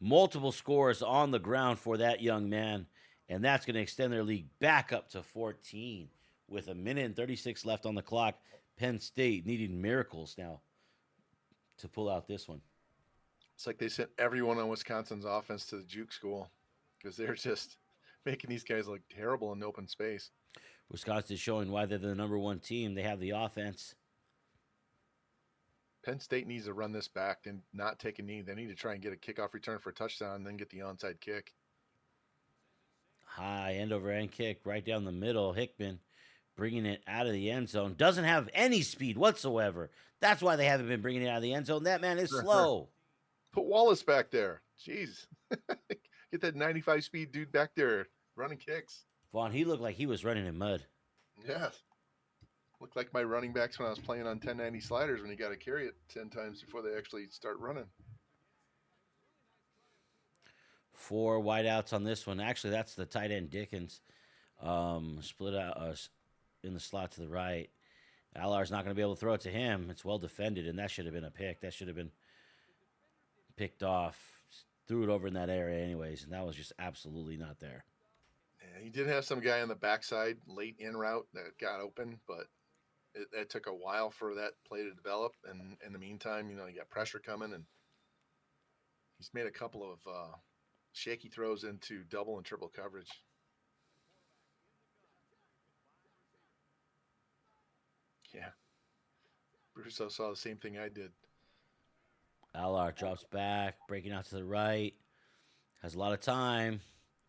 Multiple scores on the ground for that young man, and that's going to extend their lead back up to 14 with 1:36 left on the clock. Penn State needing miracles now to pull out this one. It's like they sent everyone on Wisconsin's offense to the juke school because they're just making these guys look terrible in open space. Wisconsin is showing why they're the number 1 team. They have the offense. Penn State needs to run this back and not take a knee. They need to try and get a kickoff return for a touchdown and then get the onside kick. High end over end kick right down the middle. Hickman bringing it out of the end zone. Doesn't have any speed whatsoever. That's why they haven't been bringing it out of the end zone. That man is slow. Put Wallace back there. Jeez. Get that 95 speed dude back there running kicks. Vaughn, he looked like he was running in mud. Yeah. Looked like my running backs when I was playing on 1090 sliders when you got to carry it 10 times before they actually start running. 4 wideouts on this one. Actually, that's the tight end Dickens. Split out in the slot to the right. Allar's not going to be able to throw it to him. It's well defended, and that should have been a pick. That should have been picked off. Threw it over in that area anyways, and that was just absolutely not there. Yeah, he did have some guy on the backside late in route that got open, but it took a while for that play to develop. And in the meantime, you got pressure coming, and he's made a couple of shaky throws into double and triple coverage. Yeah. Brusoe saw the same thing I did. Allar drops back, breaking out to the right. Has a lot of time.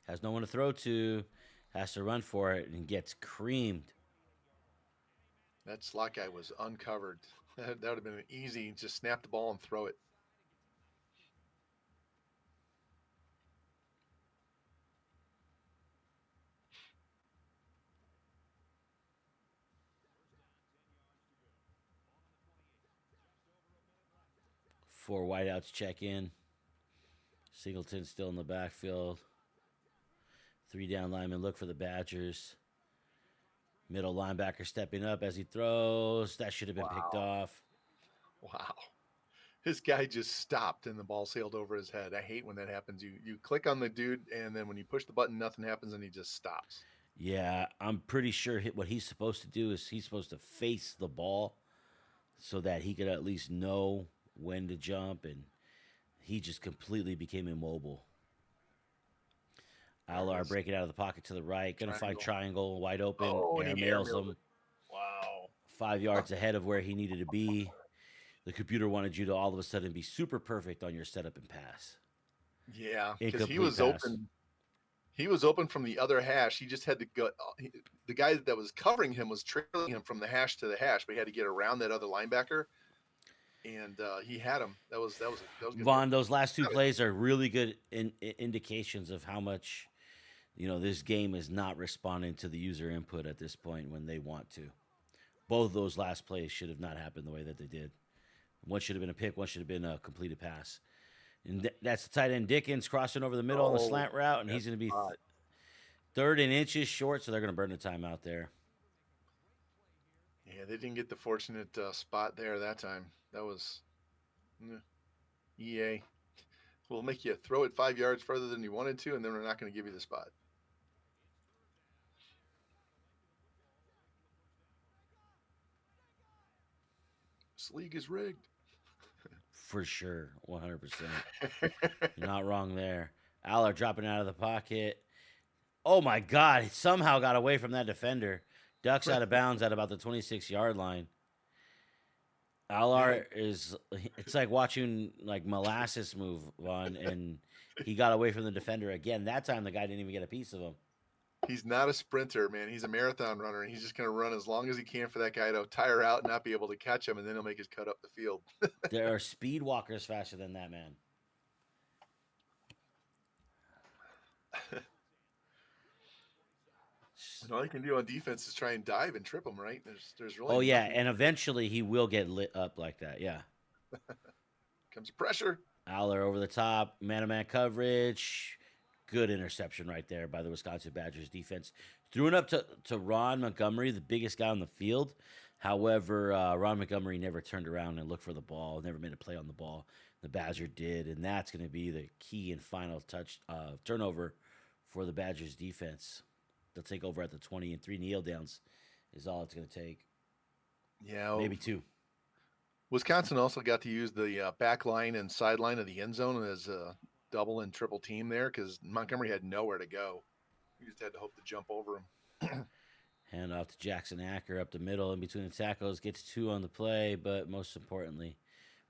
Has no one to throw to. Has to run for it and gets creamed. That slot guy was uncovered. That would have been easy. Just snap the ball and throw it. Four wideouts check in. Singleton still in the backfield. 3 down linemen look for the Badgers. Middle linebacker stepping up as he throws. That should have been picked off. Wow. This guy just stopped and the ball sailed over his head. I hate when that happens. You click on the dude, and then when you push the button, nothing happens, and he just stops. Yeah, I'm pretty sure what he's supposed to do is he's supposed to face the ball so that he could at least know when to jump, and he just completely became immobile. Alar breaking out of the pocket to the right, going to find triangle, wide open, Oh, and he airmails airmailed him it. Wow. 5 yards ahead of where he needed to be. The computer wanted you to all of a sudden be super perfect on your setup and pass. Yeah, because he Incomplete was pass. open. He was open from the other hash. He just had to go. The guy that was covering him was trailing him from the hash to the hash, but he had to get around that other linebacker, and he had him. That was good. Vaughn, those last two plays are really good indications of how much, this game is not responding to the user input at this point when they want to. Both of those last plays should have not happened the way that they did. One should have been a pick. One should have been a completed pass. And that's the tight end Dickens crossing over the middle on the slant route, and he's going to be third and inches short, so they're going to burn the timeout there. Yeah, they didn't get the fortunate spot there that time. That was EA. We'll make you throw it 5 yards further than you wanted to, and then we're not going to give you the spot. This league is rigged. For sure, 100%. You're not wrong there. Aller dropping out of the pocket. Oh, my God. He somehow got away from that defender. Ducks out of bounds at about the 26-yard line. Aller it's like watching molasses move on, and he got away from the defender again. That time the guy didn't even get a piece of him. He's not a sprinter, man. He's a marathon runner, and he's just going to run as long as he can for that guy to tire out and not be able to catch him, and then he'll make his cut up the field. There are speed walkers faster than that, man. And all he can do on defense is try and dive and trip him, right? There's really nothing. And eventually he will get lit up like that, yeah. Comes pressure. Aller over the top, man-to-man coverage. Good interception right there by the Wisconsin Badgers defense. Threw it up to Ron Montgomery, the biggest guy on the field. However, Ron Montgomery never turned around and looked for the ball, never made a play on the ball. The Badger did, and that's going to be the key and final turnover for the Badgers defense. They'll take over at the 20, and 3 kneel downs is all it's going to take. Yeah. Maybe 2. Wisconsin also got to use the back line and sideline of the end zone as a double and triple team there because Montgomery had nowhere to go. He just had to hope to jump over him. Hand off to Jackson Acker up the middle in between the tackles. Gets 2 on the play, but most importantly,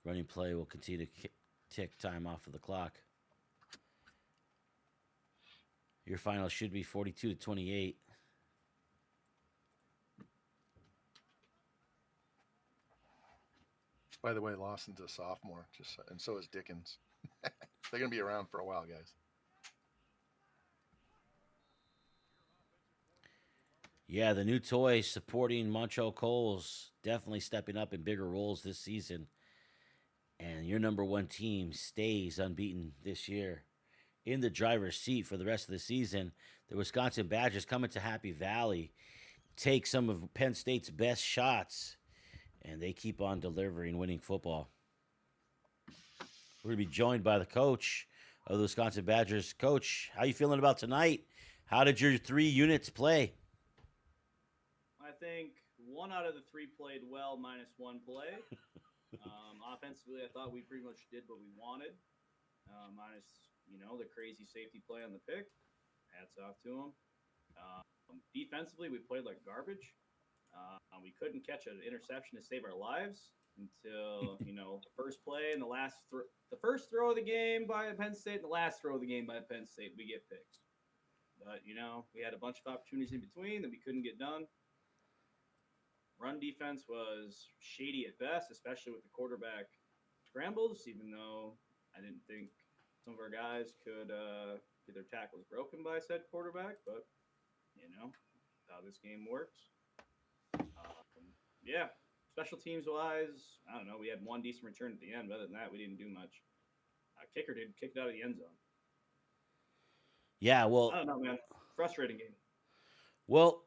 running play will continue to tick time off of the clock. Your final should be 42-28. By the way, Lawson's a sophomore, and so is Dickens. They're going to be around for a while, guys. Yeah, the new toys supporting Montreal Coles definitely stepping up in bigger roles this season. And your number 1 team stays unbeaten this year. In the driver's seat for the rest of the season, the Wisconsin Badgers coming to Happy Valley, take some of Penn State's best shots, and they keep on delivering winning football. We're going to be joined by the coach of the Wisconsin Badgers. Coach, how you feeling about tonight? How did your 3 units play? I think 1 out of the 3 played well, minus 1 play. Offensively, I thought we pretty much did what we wanted, minus the crazy safety play on the pick. Hats off to him. Defensively, we played like garbage. We couldn't catch an interception to save our lives until the first play and the first throw of the game by Penn State and the last throw of the game by Penn State. We get picked, but we had a bunch of opportunities in between that we couldn't get done. Run defense was shady at best, especially with the quarterback scrambles, even though I didn't think some of our guys could get their tackles broken by said quarterback, but how this game works. Yeah, special teams wise, I don't know. We had 1 decent return at the end. But other than that, we didn't do much. Kicker did kick it out of the end zone. Yeah, well, I don't know, man. Frustrating game. Well,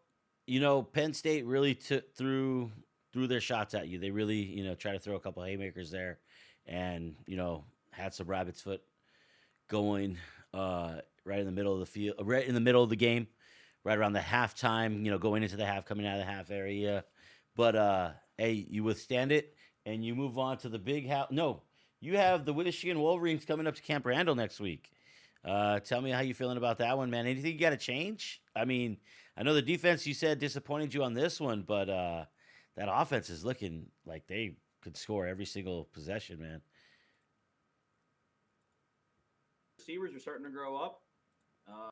Penn State really threw their shots at you. They really, tried to throw a couple haymakers there, and had some rabbit's foot going right in the middle of the field, right in the middle of the game, right around the halftime. Going into the half, coming out of the half area. But hey, you withstand it, and you move on to the big house. No, you have the Michigan Wolverines coming up to Camp Randall next week. Tell me how you feeling about that one, man. Anything you got to change? I mean, I know the defense you said disappointed you on this one, but that offense is looking like they could score every single possession, man. Receivers are starting to grow up. I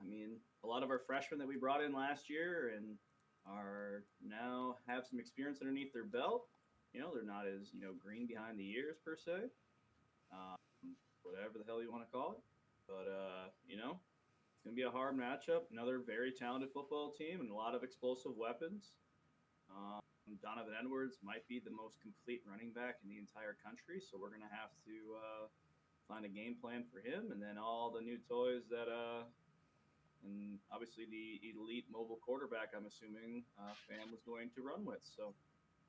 mean, a lot of our freshmen that we brought in last year and are now have some experience underneath their belt. They're not as green behind the ears per se, whatever the hell you want to call it. But it's gonna be a hard matchup. Another very talented football team and a lot of explosive weapons. Donovan Edwards might be the most complete running back in the entire country, so we're gonna have to find a game plan for him, and then all the new toys that and obviously the elite mobile quarterback, I'm assuming Fam was going to run with. So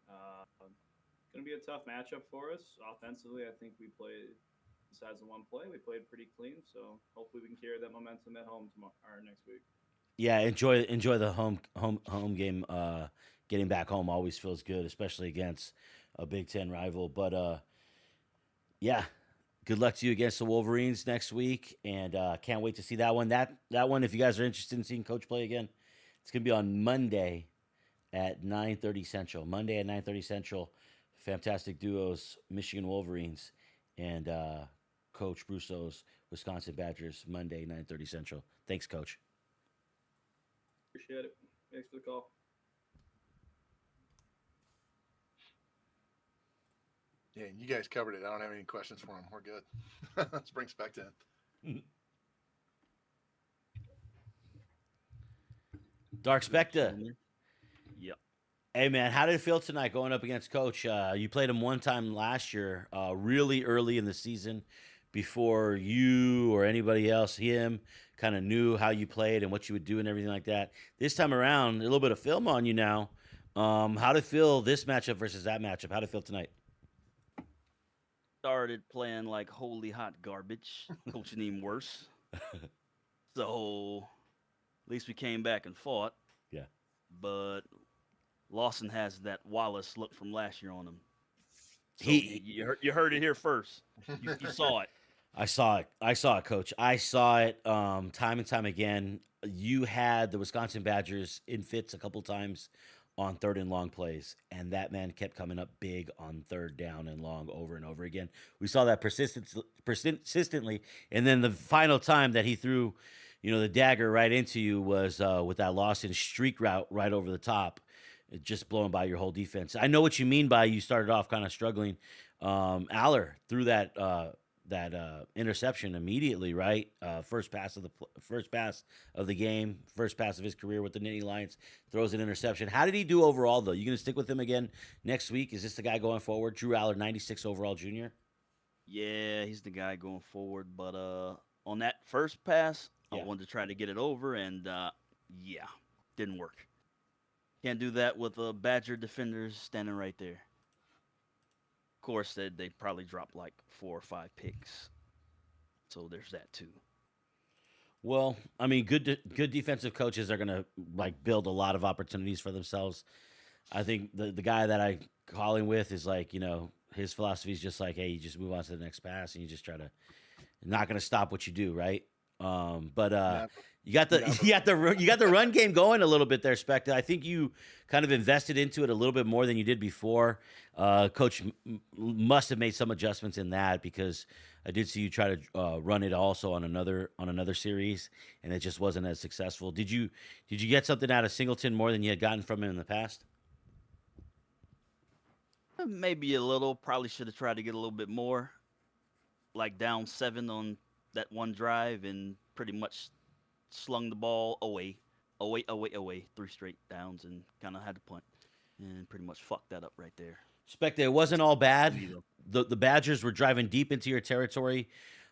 it's going to be a tough matchup for us. Offensively, I think we played, besides the one play, we played pretty clean. So hopefully we can carry that momentum at home tomorrow or next week. Yeah, enjoy the home game. Getting back home always feels good, especially against a Big Ten rival. But yeah, good luck to you against the Wolverines next week, and can't wait to see that one. That one, if you guys are interested in seeing Coach play again, it's gonna be on Monday at 9:30 Central. Monday at 9:30 Central. Fantastic Duos, Michigan Wolverines, and Coach Brusoe's Wisconsin Badgers. Monday 9:30 Central. Thanks, Coach. Appreciate it. Thanks for the call. Yeah, you guys covered it. I don't have any questions for him. We're good. Let's bring Specta in. DarkSpecta. Yep. Hey, man, how did it feel tonight going up against Coach? You played him one time last year, really early in the season, before you or anybody else, him, kind of knew how you played and what you would do and everything like that. This time around, a little bit of film on you now. How did it feel this matchup versus that matchup? How did it feel tonight? Started playing like holy hot garbage, coaching even worse. So at least we came back and fought. Yeah. But Lawson has that Wallace look from last year on him. So you heard it here first. You saw it. I saw it, Coach. I saw it time and time again. You had the Wisconsin Badgers in fits a couple times on third and long plays, and that man kept coming up big on third down and long over and over again. We saw that persistently, and then the final time that he threw, the dagger right into you was with that Lawson streak route right over the top, just blowing by your whole defense. I know what you mean by you started off kind of struggling. Aller threw that interception immediately, right? First pass of the game, first pass of his career with the Nittany Lions, throws an interception. How did he do overall, though? You going to stick with him again next week? Is this the guy going forward? Drew Aller, 96 overall junior? Yeah, he's the guy going forward. But on that first pass, Yeah. I wanted to try to get it over, and didn't work. Can't do that with Badger defenders standing right there. Of course, they probably dropped like 4 or 5 picks. So there's that too. Well, I mean, good defensive coaches are gonna build a lot of opportunities for themselves. I think the guy that I call him with is his philosophy is just like, hey, you just move on to the next pass and you just try to not gonna stop what you do, right? But you got the run game going a little bit there, Specta. I think you kind of invested into it a little bit more than you did before. Coach must have made some adjustments in that, because I did see you try to run it also on another series, and it just wasn't as successful. Did you get something out of Singleton more than you had gotten from him in the past? Maybe a little. Probably should have tried to get a little bit more. Like down 7 on that one drive and pretty much slung the ball away, 3 straight downs, and kind of had to punt and pretty much fucked that up right there. Specta, it wasn't all bad. The Badgers were driving deep into your territory,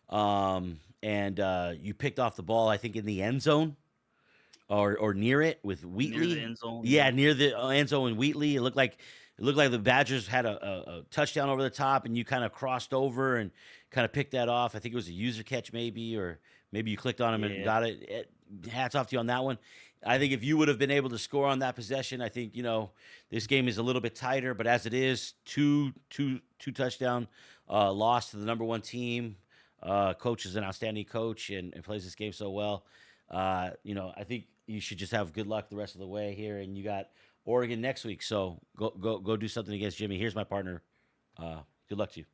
and you picked off the ball, I think, in the end zone or near it with Wheatley. Near the end zone. Yeah, near the end zone with Wheatley. It looked like the Badgers had a touchdown over the top, and you kind of crossed over and kind of picked that off. I think it was a user catch maybe, or maybe you clicked on him and got it. Hats off to you on that one. I think if you would have been able to score on that possession, I think, this game is a little bit tighter, but as it is, two touchdown loss to the number 1 team. Coach is an outstanding coach and plays this game so well. I think you should just have good luck the rest of the way here. And you got Oregon next week, so go do something against Jimmy. Here's my partner. Good luck to you.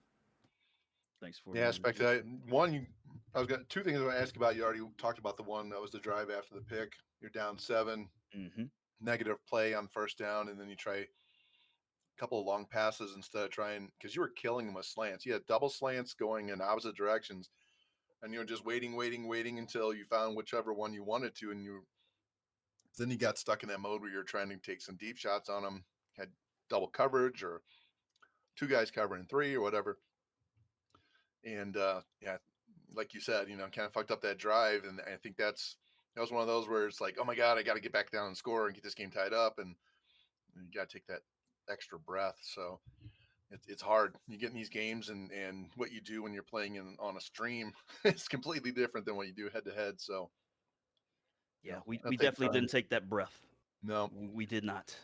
Thanks for Yeah, the Specta. I was got two things I want to ask about. You already talked about the one that was the drive after the pick. You're down 7, Mm-hmm. negative play on first down, and then you try a couple of long passes instead of trying, because you were killing them with slants. You had double slants going in opposite directions, and you were just waiting until you found whichever one you wanted to, and then you got stuck in that mode where you're trying to take some deep shots on them, had double coverage or 2 guys covering 3 or whatever. And yeah, like you said, kind of fucked up that drive. And I think that was one of those where it's like, oh my God, I got to get back down and score and get this game tied up. And you got to take that extra breath. So it's hard. You get in these games and what you do when you're playing on a stream is completely different than what you do head to head. So Yeah, No, we that takes definitely time. didn't take that breath. no. We did not.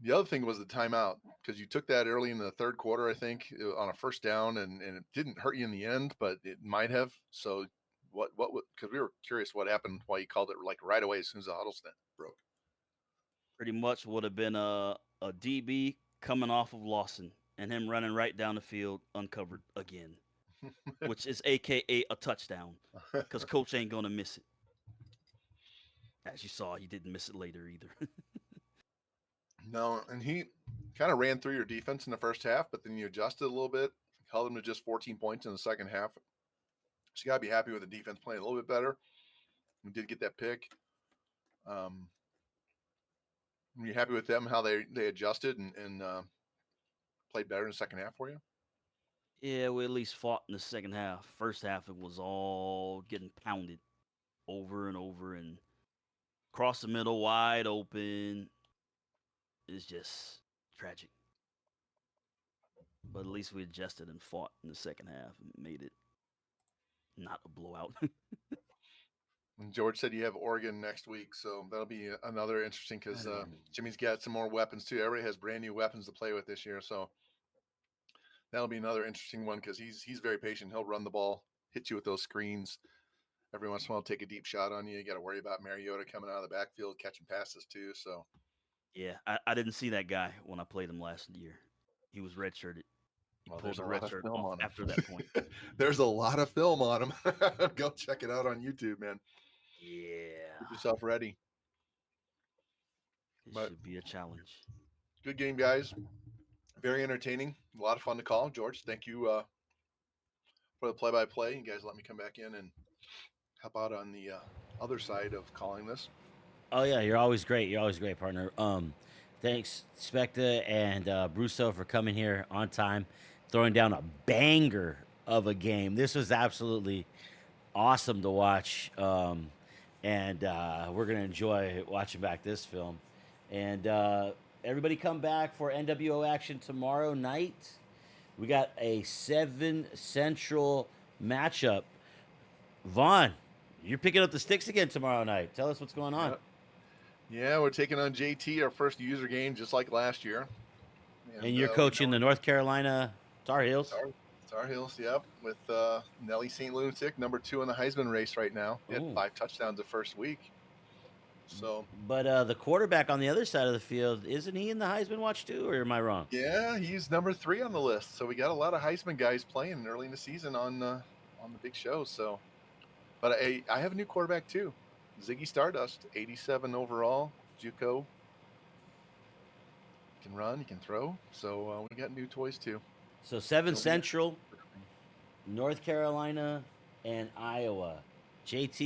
The other thing was the timeout, because you took that early in the third quarter, I think, on a first down, and it didn't hurt you in the end, but it might have. So what, because we were curious what happened, why you called it like right away as soon as the huddle snap broke. Pretty much would have been a DB coming off of Lawson and him running right down the field uncovered again, which is AKA a touchdown, because coach ain't going to miss it. As you saw, he didn't miss it later either. No, and he kind of ran through your defense in the first half, but then you adjusted a little bit, held them to just 14 points in the second half. So you got to be happy with the defense playing a little bit better. We did get that pick. Were you happy with them, how they adjusted and played better in the second half for you? Yeah, we at least fought in the second half. First half, it was all getting pounded over and over, and across the middle, wide open. It's just tragic. But at least we adjusted and fought in the second half and made it not a blowout. And George said you have Oregon next week, so that'll be another interesting, because Jimmy's got some more weapons too. Everybody has brand new weapons to play with this year, so that'll be another interesting one, because he's very patient. He'll run the ball, hit you with those screens. Every once in a while, take a deep shot on you. You got to worry about Mariota coming out of the backfield catching passes too. So Yeah, I didn't see that guy when I played him last year. He was redshirted. He well, pulled there's the a red lot of shirt film off on him. after that point. There's a lot of film on him. Go check it out on YouTube, man. Yeah, Get yourself ready. it But- should be a challenge. Good game, guys. Very entertaining. A lot of fun to call. George, thank you for the play-by-play. You guys let me come back in and help out on the other side of calling this. Oh yeah, you're always great. You're always great, partner. Thanks, Specta and Brusoe, for coming here on time, throwing down a banger of a game. This was absolutely awesome to watch, and we're gonna enjoy watching back this film. And everybody, come back for NWO action tomorrow night. We got a 7 Central matchup. Vaughn, you're picking up the sticks again tomorrow night. Tell us what's going on. Yep. Yeah, we're taking on JT, our first user game, just like last year. And you're we coaching know the North Carolina Tar Heels. Tar Heels, yep, with Nelly St. Lunatic, number 2 in the Heisman race right now. He had Ooh. 5 touchdowns the first week. So But the quarterback on the other side of the field, isn't he in the Heisman watch too, or am I wrong? yeah, he's number 3 on the list. So we got a lot of Heisman guys playing early in the season on the big shows. So, but I have a new quarterback too, Ziggy Stardust, 87 overall, JUCO. He can run, he can throw. So we got new toys too. So 7 Don't be- Central, North Carolina, and Iowa. JT